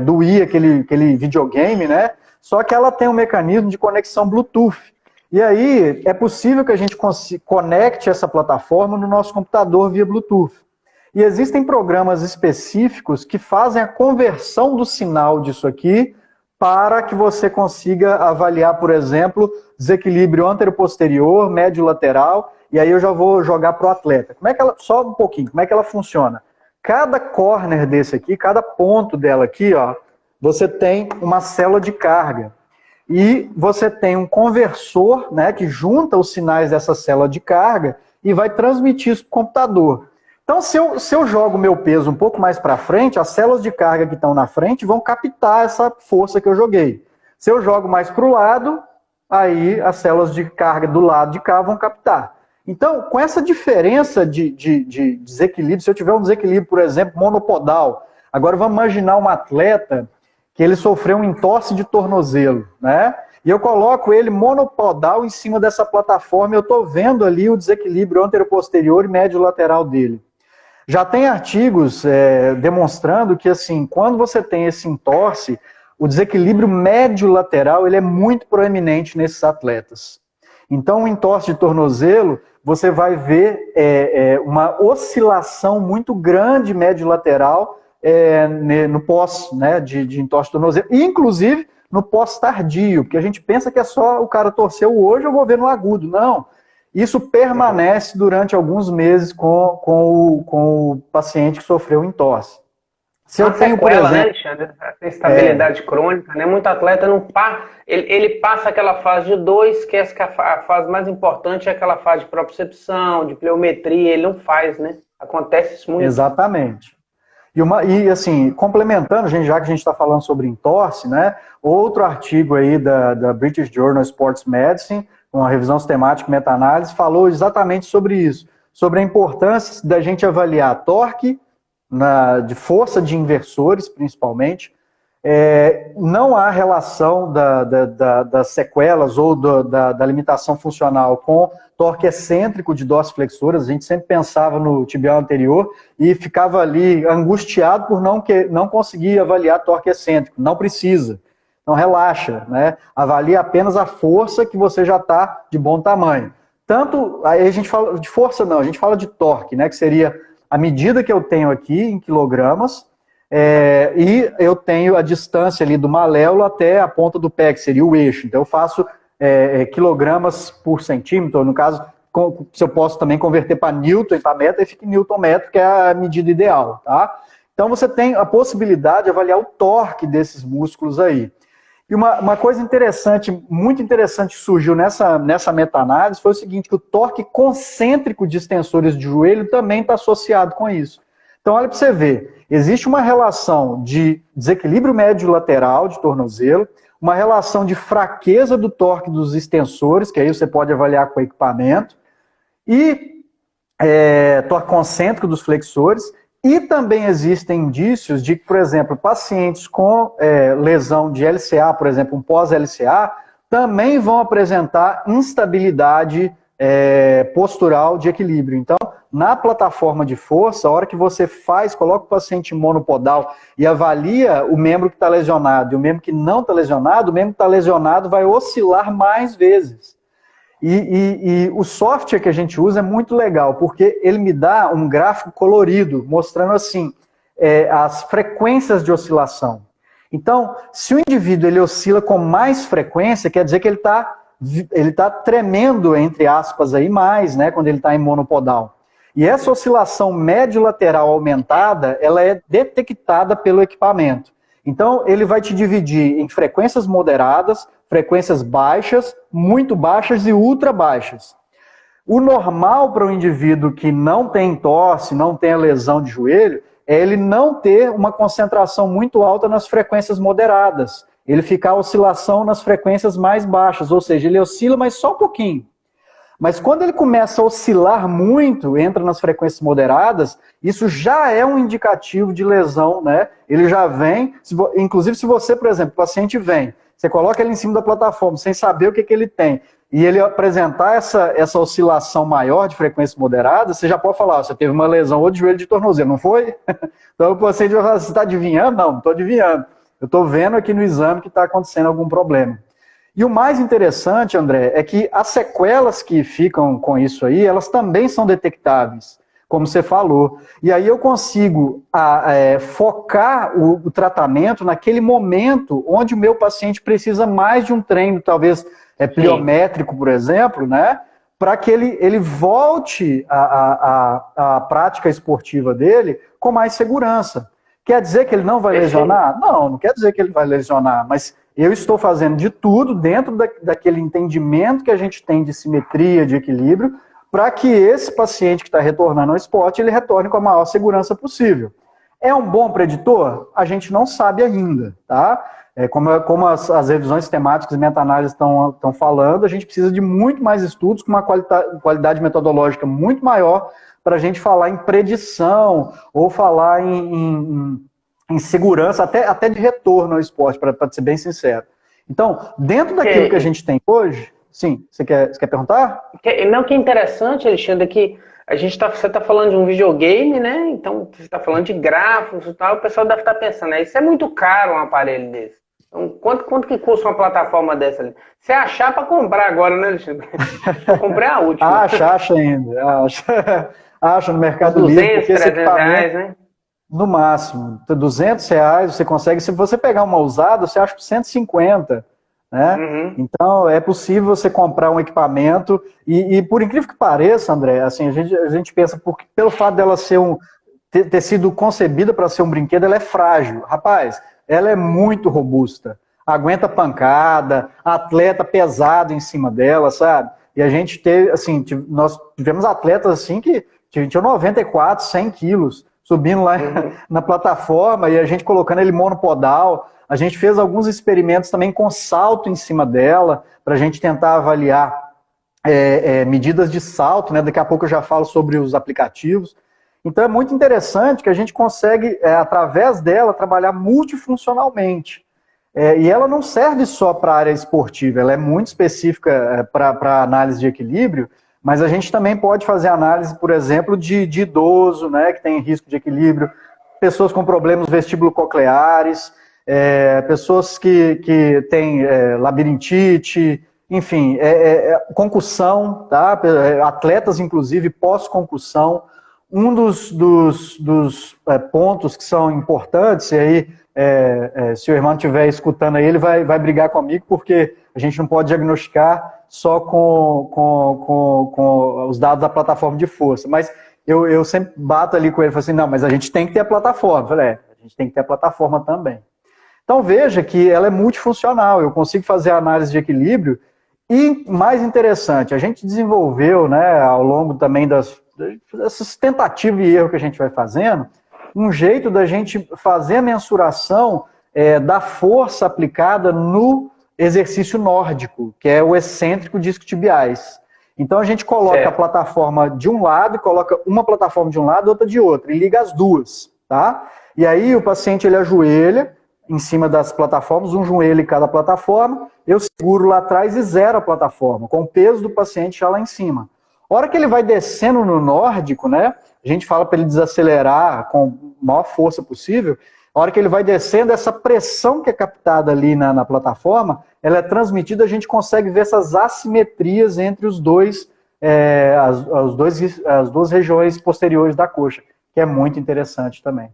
Wii, aquele videogame, né? Só que ela tem um mecanismo de conexão Bluetooth. E aí é possível que a gente conecte essa plataforma no nosso computador via Bluetooth. E existem programas específicos que fazem a conversão do sinal disso aqui para que você consiga avaliar, por exemplo, desequilíbrio anteroposterior, médio-lateral, e aí eu já vou jogar para o atleta. Só um pouquinho, como é que ela funciona? Cada corner desse aqui, cada ponto dela aqui, ó, você tem uma célula de carga. E você tem um conversor, né, que junta os sinais dessa célula de carga e vai transmitir isso para o computador. Então, se eu jogo meu peso um pouco mais para frente, as células de carga que estão na frente vão captar essa força que eu joguei. Se eu jogo mais para o lado, aí as células de carga do lado de cá vão captar. Então, com essa diferença de desequilíbrio, se eu tiver um desequilíbrio, por exemplo, monopodal, agora vamos imaginar um atleta que ele sofreu um entorse de tornozelo, né? E eu coloco ele monopodal em cima dessa plataforma e eu estou vendo ali o desequilíbrio anteroposterior e médio-lateral dele. Já tem artigos demonstrando que, assim, quando você tem esse entorse, o desequilíbrio médio-lateral ele é muito proeminente nesses atletas. Então, o entorse de tornozelo, você vai ver uma oscilação muito grande médio-lateral no pós, né, de entorse de tornozelo, e inclusive no pós-tardio, porque a gente pensa que é só o cara torceu hoje, eu vou ver no agudo. Não. Isso permanece durante alguns meses com o paciente que sofreu entorse. Se eu tenho, por exemplo, né, Alexandre? Tem estabilidade crônica, né? Muito atleta não ele passa aquela fase de 2, que é a fase mais importante, é aquela fase de propriocepção, de pliometria, ele não faz, né? Acontece isso muito. Exatamente. E assim, complementando, já que a gente está falando sobre entorse, né? Outro artigo aí da British Journal of Sports Medicine, com a revisão sistemática e meta-análise, falou exatamente sobre isso, sobre a importância da gente avaliar torque, de força de inversores, principalmente. Não há relação das sequelas ou da limitação funcional com torque excêntrico de dorsiflexoras. A gente sempre pensava no tibial anterior e ficava ali angustiado por não conseguir avaliar torque excêntrico. Não precisa. Então relaxa, né? Avalia apenas a força que você já está de bom tamanho. Aí a gente fala de força não, a gente fala de torque, né? Que seria a medida que eu tenho aqui em quilogramas, e eu tenho a distância ali do maléolo até a ponta do pé, que seria o eixo. Então eu faço quilogramas por centímetro, no caso, se eu posso também converter para Newton, para metro, aí fica em Newton metro, que é a medida ideal, tá? Então você tem a possibilidade de avaliar o torque desses músculos aí. E uma coisa interessante, muito interessante que surgiu nessa meta-análise foi o seguinte, que o torque concêntrico de extensores de joelho também está associado com isso. Então, olha para você ver, existe uma relação de desequilíbrio médio-lateral de tornozelo, uma relação de fraqueza do torque dos extensores, que aí você pode avaliar com o equipamento, e torque concêntrico dos flexores, e também existem indícios de que, por exemplo, pacientes com lesão de LCA, por exemplo, um pós-LCA, também vão apresentar instabilidade postural de equilíbrio. Então, na plataforma de força, a hora que você coloca o paciente monopodal e avalia o membro que está lesionado e o membro que não está lesionado, o membro que está lesionado vai oscilar mais vezes. E o software que a gente usa é muito legal, porque ele me dá um gráfico colorido, mostrando assim, as frequências de oscilação. Então, se o indivíduo ele oscila com mais frequência, quer dizer que ele tá tremendo, entre aspas, aí mais, né, quando ele está em monopodal. E essa oscilação médio-lateral aumentada, ela é detectada pelo equipamento. Então, ele vai te dividir em frequências moderadas, frequências baixas, muito baixas e ultra baixas. O normal para um indivíduo que não tem entorse, não tem a lesão de joelho, é ele não ter uma concentração muito alta nas frequências moderadas. Ele ficar a oscilação nas frequências mais baixas, ou seja, ele oscila, mas só um pouquinho. Mas quando ele começa a oscilar muito, entra nas frequências moderadas, isso já é um indicativo de lesão, né? Ele já vem, inclusive se você, por exemplo, o paciente vem, você coloca ele em cima da plataforma sem saber o que ele tem, e ele apresentar essa oscilação maior de frequência moderada, você já pode falar, você teve uma lesão ou de joelho de tornozelo, não foi? Então o paciente vai falar, você está adivinhando? Não estou adivinhando. Eu estou vendo aqui no exame que está acontecendo algum problema. E o mais interessante, André, é que as sequelas que ficam com isso aí, elas também são detectáveis, como você falou. E aí eu consigo focar o tratamento naquele momento onde o meu paciente precisa mais de um treino, talvez pliométrico, por exemplo, né? Para que ele volte à prática esportiva dele com mais segurança. Quer dizer que ele não vai lesionar? Não, não quer dizer que ele vai lesionar, mas eu estou fazendo de tudo dentro daquele entendimento que a gente tem de simetria, de equilíbrio, para que esse paciente que está retornando ao esporte, ele retorne com a maior segurança possível. É um bom preditor? A gente não sabe ainda, tá? Como as revisões temáticas e meta-análises estão falando, a gente precisa de muito mais estudos com uma qualidade metodológica muito maior para a gente falar em predição ou falar em segurança, até de retorno ao esporte, para ser bem sincero. Então, dentro daquilo que a gente tem hoje, sim, você quer perguntar? Não, que é interessante, Alexandre, que você está falando de um videogame, né? Então, você está falando de gráficos e tal, o pessoal deve estar pensando, isso é muito caro um aparelho desse. Então, quanto que custa uma plataforma dessa ali? Você achar para comprar agora, né, Alexandre? Eu comprei a última. Acha ainda. Acha no Mercado Livre. 200, 300 reais, né? No máximo, R$200 você consegue, se você pegar uma usada, você acha por 150, né? Uhum. Então é possível você comprar um equipamento e por incrível que pareça, André, assim, a gente pensa, pelo fato dela ter sido concebida para ser um brinquedo, ela é frágil. Rapaz, ela é muito robusta, aguenta pancada, atleta pesado em cima dela, sabe? E a gente teve, assim, nós tivemos atletas assim que tinham 94, 100 quilos, subindo lá na plataforma e a gente colocando ele monopodal. A gente fez alguns experimentos também com salto em cima dela, para a gente tentar avaliar medidas de salto, né? Daqui a pouco eu já falo sobre os aplicativos. Então é muito interessante que a gente consegue, através dela, trabalhar multifuncionalmente. E ela não serve só para a área esportiva, ela é muito específica para análise de equilíbrio, mas a gente também pode fazer análise, por exemplo, de idoso, né, que tem risco de equilíbrio, pessoas com problemas vestíbulo-cocleares, pessoas que têm labirintite, enfim, concussão, tá? Atletas, inclusive, pós-concussão. Um dos pontos que são importantes, e aí, se o irmão estiver escutando aí, ele vai brigar comigo, porque a gente não pode diagnosticar só com os dados da plataforma de força. Mas eu sempre bato ali com ele e falo assim, não, mas a gente tem que ter a plataforma. Eu falei, a gente tem que ter a plataforma também. Então veja que ela é multifuncional, eu consigo fazer a análise de equilíbrio e, mais interessante, a gente desenvolveu, né, ao longo também dessas tentativas e erros que a gente vai fazendo, um jeito da gente fazer a mensuração da força aplicada no exercício nórdico, que é o excêntrico disco-tibiais. Então a gente coloca a plataforma de um lado, coloca uma plataforma de um lado e outra de outro, e liga as duas, tá? E aí o paciente ele ajoelha em cima das plataformas, um joelho em cada plataforma, eu seguro lá atrás e zero a plataforma, com o peso do paciente já lá em cima. A hora que ele vai descendo no nórdico, né, a gente fala para ele desacelerar com a maior força possível, a hora que ele vai descendo, essa pressão que é captada ali na plataforma, ela é transmitida, a gente consegue ver essas assimetrias entre os dois, as duas regiões posteriores da coxa, que é muito interessante também.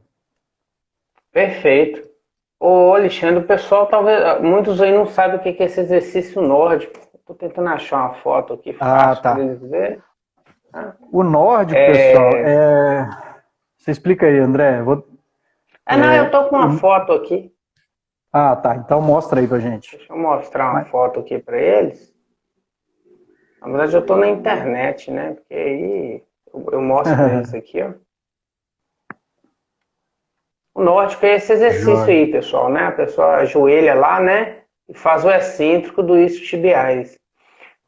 Perfeito. Ô, Alexandre, o pessoal, talvez, muitos aí não sabem o que é esse exercício nórdico. Estou tentando achar uma foto aqui fácil para eles verem. O nórdico, pessoal, Você explica aí, André. Não, eu tô com uma foto aqui. Ah, tá. Então mostra aí pra gente. Deixa eu mostrar uma foto aqui para eles. Na verdade, eu tô na internet, né? Porque aí eu mostro pra eles aqui, ó. O nórdico é esse exercício aí, pessoal, né? A pessoa ajoelha lá, né? E faz o excêntrico do isquiotibiais.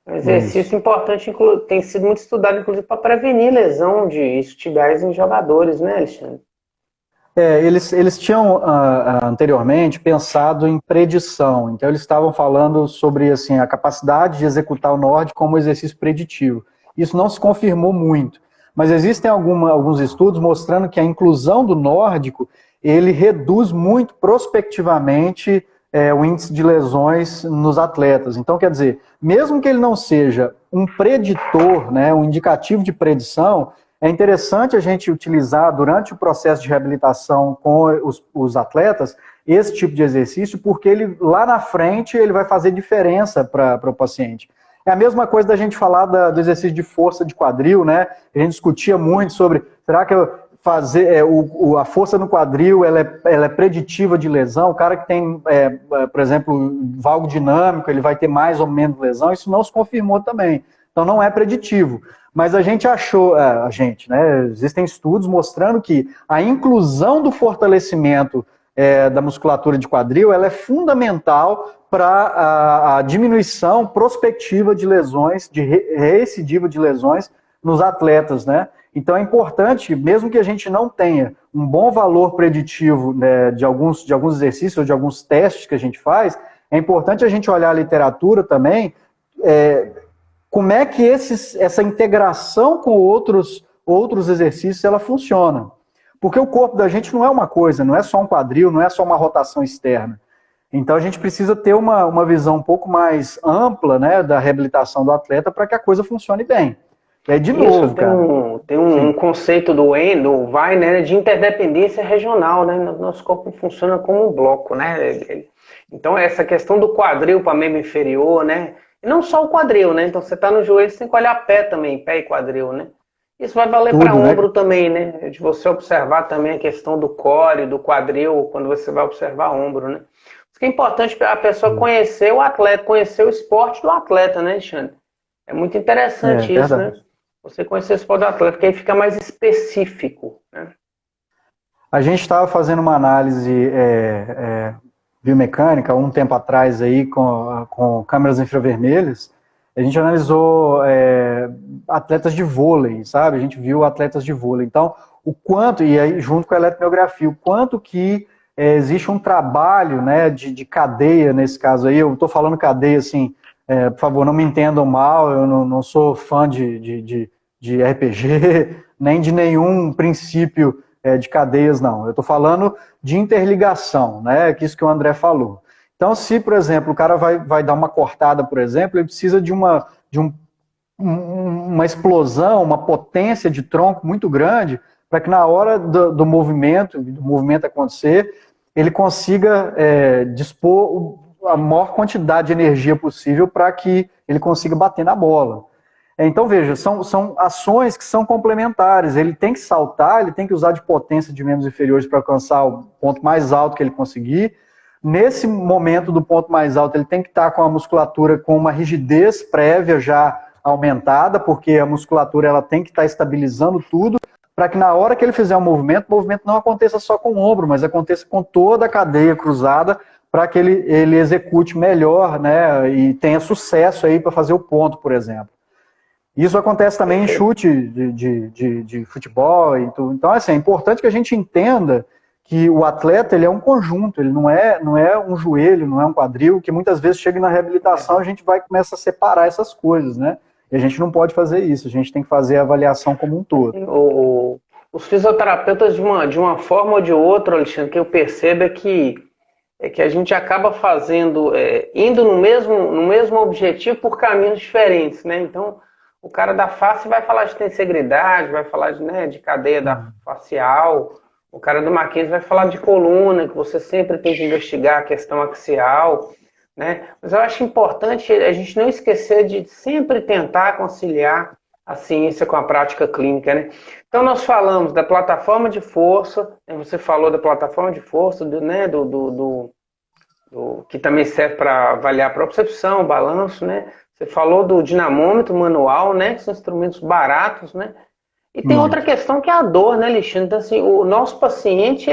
É um exercício importante, tem sido muito estudado, inclusive, para prevenir lesão de isquiotibiais em jogadores, né, Alexandre? Eles tinham anteriormente pensado em predição, então eles estavam falando sobre assim, a capacidade de executar o nórdico como exercício preditivo. Isso não se confirmou muito, mas existem alguns estudos mostrando que a inclusão do nórdico ele reduz muito prospectivamente o índice de lesões nos atletas. Então, quer dizer, mesmo que ele não seja um preditor, né, um indicativo de predição, é interessante a gente utilizar durante o processo de reabilitação com os atletas esse tipo de exercício, porque ele lá na frente ele vai fazer diferença para o paciente. É a mesma coisa da gente falar do exercício de força de quadril, né? A gente discutia muito sobre, será que a força no quadril ela é preditiva de lesão? O cara que tem, por exemplo, valgo dinâmico, ele vai ter mais ou menos lesão, isso não se confirmou também. Então não é preditivo. Mas a gente achou, né? Existem estudos mostrando que a inclusão do fortalecimento da musculatura de quadril ela é fundamental para a diminuição prospectiva de lesões, de recidiva de lesões nos atletas, né? Então é importante, mesmo que a gente não tenha um bom valor preditivo, né, de alguns exercícios ou de alguns testes que a gente faz, é importante a gente olhar a literatura também, como é que essa integração com outros exercícios ela funciona. Porque o corpo da gente não é uma coisa, não é só um quadril, não é só uma rotação externa. Então a gente precisa ter uma visão um pouco mais ampla, né, da reabilitação do atleta para que a coisa funcione bem. De novo, tem um conceito do Vai, né, de interdependência regional, né? Nosso corpo funciona como um bloco, né? Então essa questão do quadril para membro inferior, né? E não só o quadril, né? Então você está no joelho, você tem que olhar pé também, pé e quadril, né? Isso vai valer para ombro, né? Também, né? De você observar também a questão do core, do quadril, quando você vai observar ombro, né? Isso que é importante a pessoa conhecer o atleta, conhecer o esporte do atleta, né, Alexandre? É muito interessante isso, verdade, né? Você conhecer o esporte do atleta, porque aí fica mais específico, né? A gente estava fazendo uma análise biomecânica um tempo atrás aí com câmeras infravermelhas. A gente analisou atletas de vôlei, sabe? A gente viu atletas de vôlei. Então, o quanto, e aí junto com a eletromiografia, o quanto que existe um trabalho, né, de cadeia nesse caso aí. Eu estou falando cadeia assim, por favor, não me entendam mal, eu não sou fã de RPG, nem de nenhum princípio de cadeias, não. Eu estou falando de interligação, né? Que isso que o André falou. Então, se, por exemplo, o cara vai dar uma cortada, por exemplo, ele precisa de uma explosão, uma potência de tronco muito grande, para que na hora do movimento acontecer, ele consiga dispor a maior quantidade de energia possível para que ele consiga bater na bola. Então, veja, são ações que são complementares. Ele tem que saltar, ele tem que usar de potência de membros inferiores para alcançar o ponto mais alto que ele conseguir, nesse momento do ponto mais alto, ele tem que estar com a musculatura com uma rigidez prévia já aumentada, porque a musculatura ela tem que estar estabilizando tudo, para que na hora que ele fizer o movimento não aconteça só com o ombro, mas aconteça com toda a cadeia cruzada, para que ele execute melhor, né, e tenha sucesso aí para fazer o ponto, por exemplo. Isso acontece também em chute de futebol. Então, assim, é importante que a gente entenda que o atleta ele é um conjunto, ele não é um joelho, não é um quadril, que muitas vezes chega na reabilitação a gente começa a separar essas coisas, né? E a gente não pode fazer isso, a gente tem que fazer a avaliação como um todo. Os fisioterapeutas, de uma forma ou de outra, Alexandre, que eu percebo é que a gente acaba indo no mesmo objetivo por caminhos diferentes, né? Então, o cara da face vai falar de tensegridade, vai falar de cadeia da facial. O cara do Mackenzie vai falar de coluna, que você sempre tem que investigar a questão axial, né? Mas eu acho importante a gente não esquecer de sempre tentar conciliar a ciência com a prática clínica, né? Então nós falamos da plataforma de força, você falou da plataforma de força, que também serve para avaliar a propriocepção, o balanço, né? Você falou do dinamômetro manual, né? Que são instrumentos baratos, né? E tem outra questão que é a dor, né, Alexandre? Então, assim, o nosso paciente,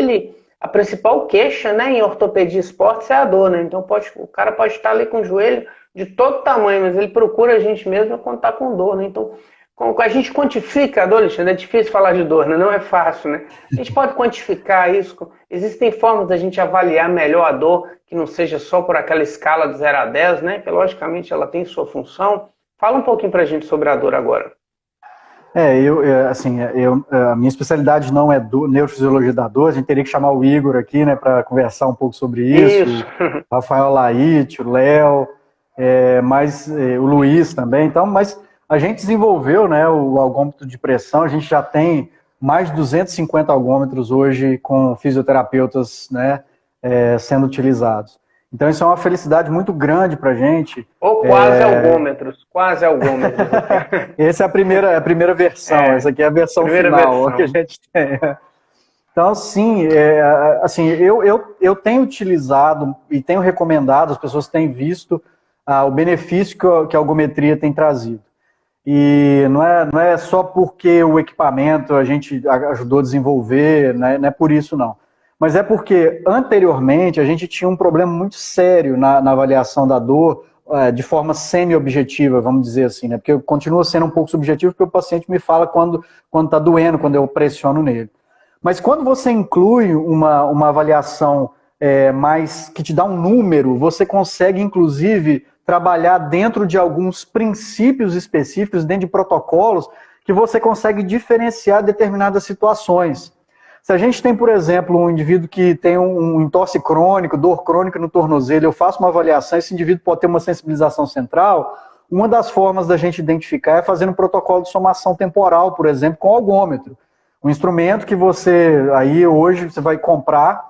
a principal queixa, né, em ortopedia e esportes é a dor, né? Então o cara pode estar ali com o joelho de todo tamanho, mas ele procura a gente mesmo quando está com dor, né? Então, a gente quantifica a dor, Alexandre, é difícil falar de dor, né? Não é fácil, né? A gente pode quantificar isso. Existem formas da gente avaliar melhor a dor, que não seja só por aquela escala de 0 a 10, né? Que logicamente ela tem sua função. Fala um pouquinho pra gente sobre a dor agora. A minha especialidade não é neurofisiologia da dor, a gente teria que chamar o Igor aqui, né, para conversar um pouco sobre isso. Rafael Laite, o Léo, o Luiz também. Então, mas a gente desenvolveu, né, o algômetro de pressão, a gente já tem mais de 250 algômetros hoje com fisioterapeutas, né, sendo utilizados. Então isso é uma felicidade muito grande para a gente. Ou quase algômetros, quase algômetros. Essa é a primeira versão, essa aqui é a versão final que a gente tem. Então, sim, eu tenho utilizado e tenho recomendado, as pessoas têm visto o benefício que a algometria tem trazido. E não é só porque o equipamento a gente ajudou a desenvolver, né, não é por isso não. Mas é porque, anteriormente, a gente tinha um problema muito sério na avaliação da dor, de forma semi-objetiva, vamos dizer assim, né? Porque continua sendo um pouco subjetivo, porque o paciente me fala quando está doendo, quando eu pressiono nele. Mas quando você inclui uma avaliação mais que te dá um número, você consegue, inclusive, trabalhar dentro de alguns princípios específicos, dentro de protocolos, que você consegue diferenciar determinadas situações. Se a gente tem, por exemplo, um indivíduo que tem um entorse crônico, dor crônica no tornozelo, eu faço uma avaliação, esse indivíduo pode ter uma sensibilização central, uma das formas da gente identificar é fazendo um protocolo de somação temporal, por exemplo, com algômetro. Um instrumento que hoje você vai comprar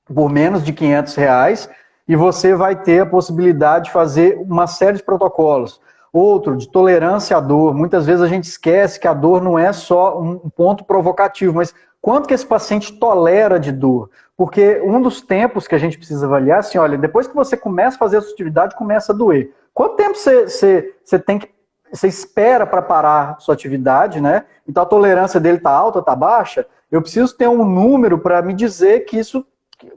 por menos de R$500 e você vai ter a possibilidade de fazer uma série de protocolos. Outro, de tolerância à dor. Muitas vezes a gente esquece que a dor não é só um ponto provocativo, mas quanto que esse paciente tolera de dor? Porque um dos tempos que a gente precisa avaliar, assim, olha, depois que você começa a fazer a sua atividade, começa a doer. Quanto tempo você espera para parar a sua atividade, né? Então a tolerância dele está alta, está baixa? Eu preciso ter um número para me dizer que isso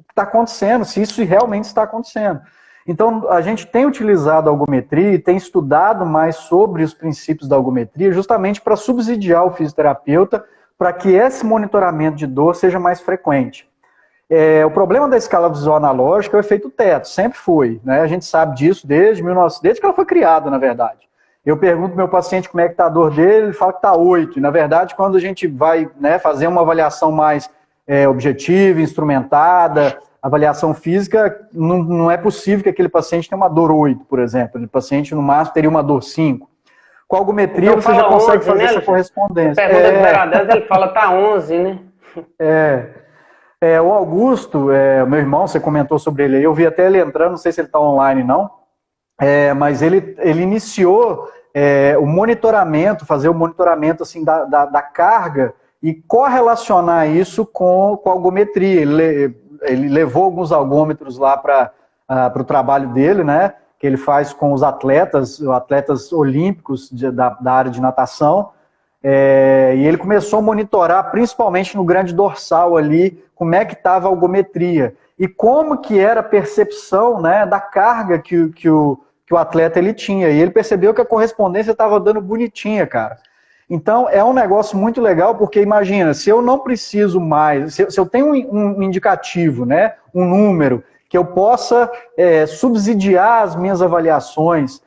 está acontecendo, se isso realmente está acontecendo. Então, a gente tem utilizado a algometria e tem estudado mais sobre os princípios da algometria justamente para subsidiar o fisioterapeuta para que esse monitoramento de dor seja mais frequente. O problema da escala visual analógica é o efeito teto, sempre foi, né? A gente sabe disso desde que ela foi criada, na verdade. Eu pergunto ao meu paciente como é que está a dor dele, ele fala que está 8. E, na verdade, quando a gente vai, né, fazer uma avaliação mais objetiva, instrumentada, avaliação física, não é possível que aquele paciente tenha uma dor 8, por exemplo. O paciente, no máximo, teria uma dor 5. Com a algometria, então, você já consegue 11, fazer essa correspondência. Você pergunta de 0 a 10, ele fala, tá 11, né? O Augusto, meu irmão, você comentou sobre ele aí, eu vi até ele entrando, não sei se ele está online não, mas ele iniciou o monitoramento, fazer o monitoramento assim, da carga e correlacionar isso com a algometria. Ele levou alguns algômetros lá para o trabalho dele, né, que ele faz com os atletas olímpicos da área de natação, e ele começou a monitorar, principalmente no grande dorsal ali, como é que estava a algometria e como que era a percepção, né, da carga que o atleta ele tinha. E ele percebeu que a correspondência estava dando bonitinha, cara. Então, é um negócio muito legal, porque imagina, se eu não preciso mais, se eu tenho um indicativo, né, um número, que eu possa subsidiar as minhas avaliações,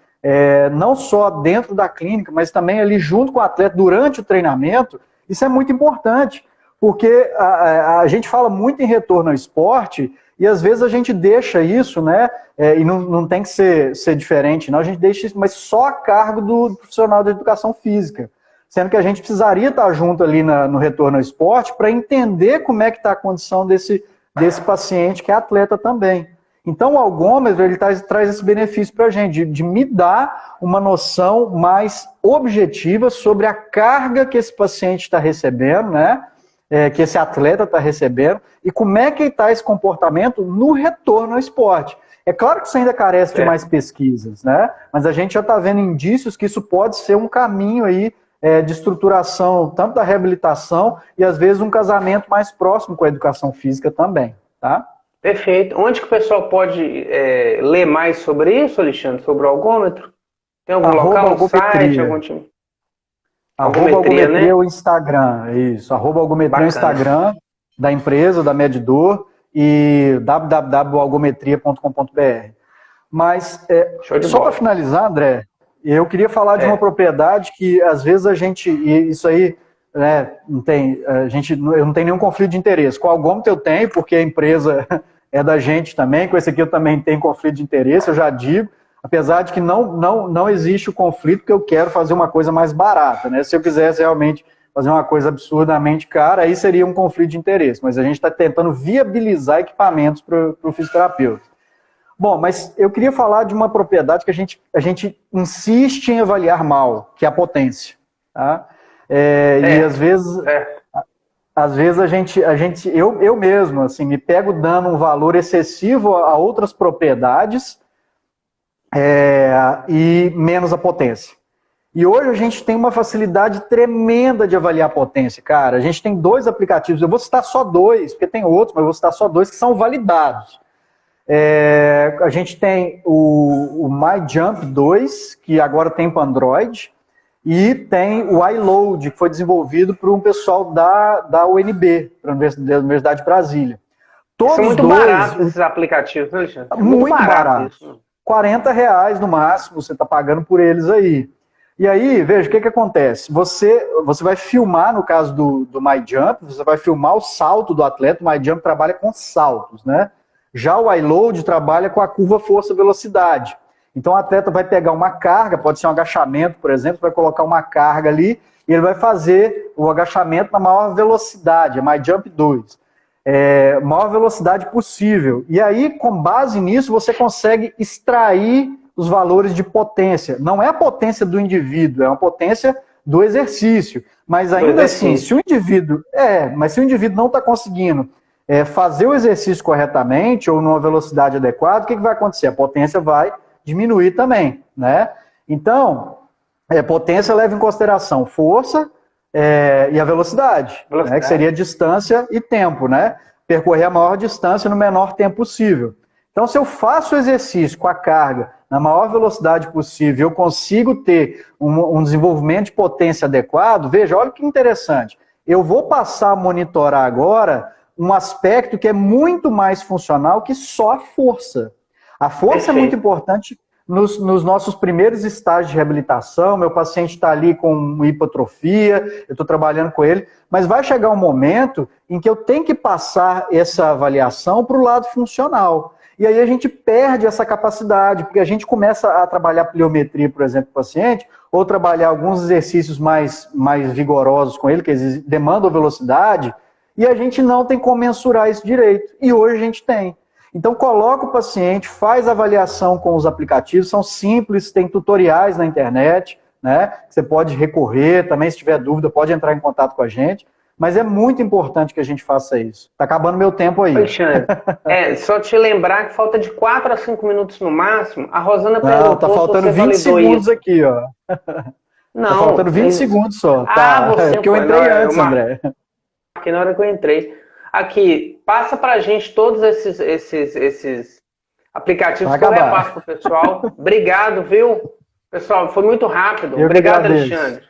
não só dentro da clínica, mas também ali junto com o atleta durante o treinamento, isso é muito importante, porque a gente fala muito em retorno ao esporte e às vezes a gente deixa isso, né, e não tem que ser diferente, não, a gente deixa isso, mas só a cargo do profissional de educação física, sendo que a gente precisaria estar junto ali no retorno ao esporte para entender como é que está a condição desse paciente que é atleta também. Então o algômetro ele traz esse benefício para a gente, de me dar uma noção mais objetiva sobre a carga que esse paciente está recebendo, né? Que esse atleta está recebendo, e como é que está esse comportamento no retorno ao esporte. É claro que isso ainda carece de mais pesquisas, né? Mas a gente já está vendo indícios que isso pode ser um caminho aí de estruturação, tanto da reabilitação e às vezes um casamento mais próximo com a educação física também, tá? Perfeito. Onde que o pessoal pode ler mais sobre isso, Alexandre? Sobre o algômetro? Tem algum local, um site, algum time? Algometria, né? O Instagram, isso. Algometria, o Instagram da empresa, da Meddor, e www.algometria.com.br. Mas, só para finalizar, André, eu queria falar de uma propriedade que, às vezes, e isso aí, né, eu não tenho nenhum conflito de interesse. Com o algômetro eu tenho, porque a empresa é da gente também, com esse aqui eu também tenho conflito de interesse, eu já digo, apesar de que não existe o conflito, porque eu quero fazer uma coisa mais barata, né? Se eu quisesse realmente fazer uma coisa absurdamente cara, aí seria um conflito de interesse, mas a gente está tentando viabilizar equipamentos para o fisioterapeuta. Bom, mas eu queria falar de uma propriedade que a gente insiste em avaliar mal, que é a potência. Tá? E às vezes eu mesmo, assim, me pego dando um valor excessivo a outras propriedades e menos a potência. E hoje a gente tem uma facilidade tremenda de avaliar a potência, cara. A gente tem 2 aplicativos, eu vou citar só 2, porque tem outros, mas eu vou citar só 2 que são validados. A gente tem o MyJump 2, que agora tem para Android, e tem o iLoad, que foi desenvolvido por um pessoal da UNB, da Universidade de Brasília. Todos são muito baratos esses aplicativos, né, Alexandre? Muito baratos. R$40 no máximo, você está pagando por eles aí. E aí, veja, o que acontece? Você vai filmar, no caso do MyJump, você vai filmar o salto do atleta. O MyJump trabalha com saltos, né? Já o iLoad trabalha com a curva força-velocidade. Então o atleta vai pegar uma carga, pode ser um agachamento, por exemplo, vai colocar uma carga ali e ele vai fazer o agachamento na maior velocidade, é MyJump 2. Maior velocidade possível. E aí, com base nisso, você consegue extrair os valores de potência. Não é a potência do indivíduo, é uma potência do exercício. Mas ainda assim, se o indivíduo não está conseguindo fazer o exercício corretamente ou numa velocidade adequada, o que vai acontecer? A potência vai diminuir também, né? Então, potência leva em consideração força e a velocidade. Né? Que seria distância e tempo, né? Percorrer a maior distância no menor tempo possível. Então, se eu faço o exercício com a carga na maior velocidade possível, eu consigo ter um desenvolvimento de potência adequado, veja, olha que interessante. Eu vou passar a monitorar agora um aspecto que é muito mais funcional que só a força. A força é muito importante nos nossos primeiros estágios de reabilitação. Meu paciente está ali com hipotrofia, eu estou trabalhando com ele, mas vai chegar um momento em que eu tenho que passar essa avaliação para o lado funcional. E aí a gente perde essa capacidade, porque a gente começa a trabalhar pliometria, por exemplo, com o paciente, ou trabalhar alguns exercícios mais vigorosos com ele, que demandam velocidade, e a gente não tem como mensurar isso direito. E hoje a gente tem. Então coloca o paciente, faz avaliação com os aplicativos, são simples, tem tutoriais na internet, né? Você pode recorrer, também se tiver dúvida pode entrar em contato com a gente, mas é muito importante que a gente faça isso. Tá acabando meu tempo aí. Alexandre, só te lembrar que falta de 4 a 5 minutos no máximo. A Rosana perguntou tá faltando se você 20 segundos isso. aqui, ó. Não. Tá faltando 20 segundos só. Você porque eu entrei antes, André. Aqui na hora que eu entrei. Aqui, passa pra gente todos esses aplicativos que eu repasso pro pessoal. Obrigado, viu? Pessoal, foi muito rápido. Obrigado, Alexandre.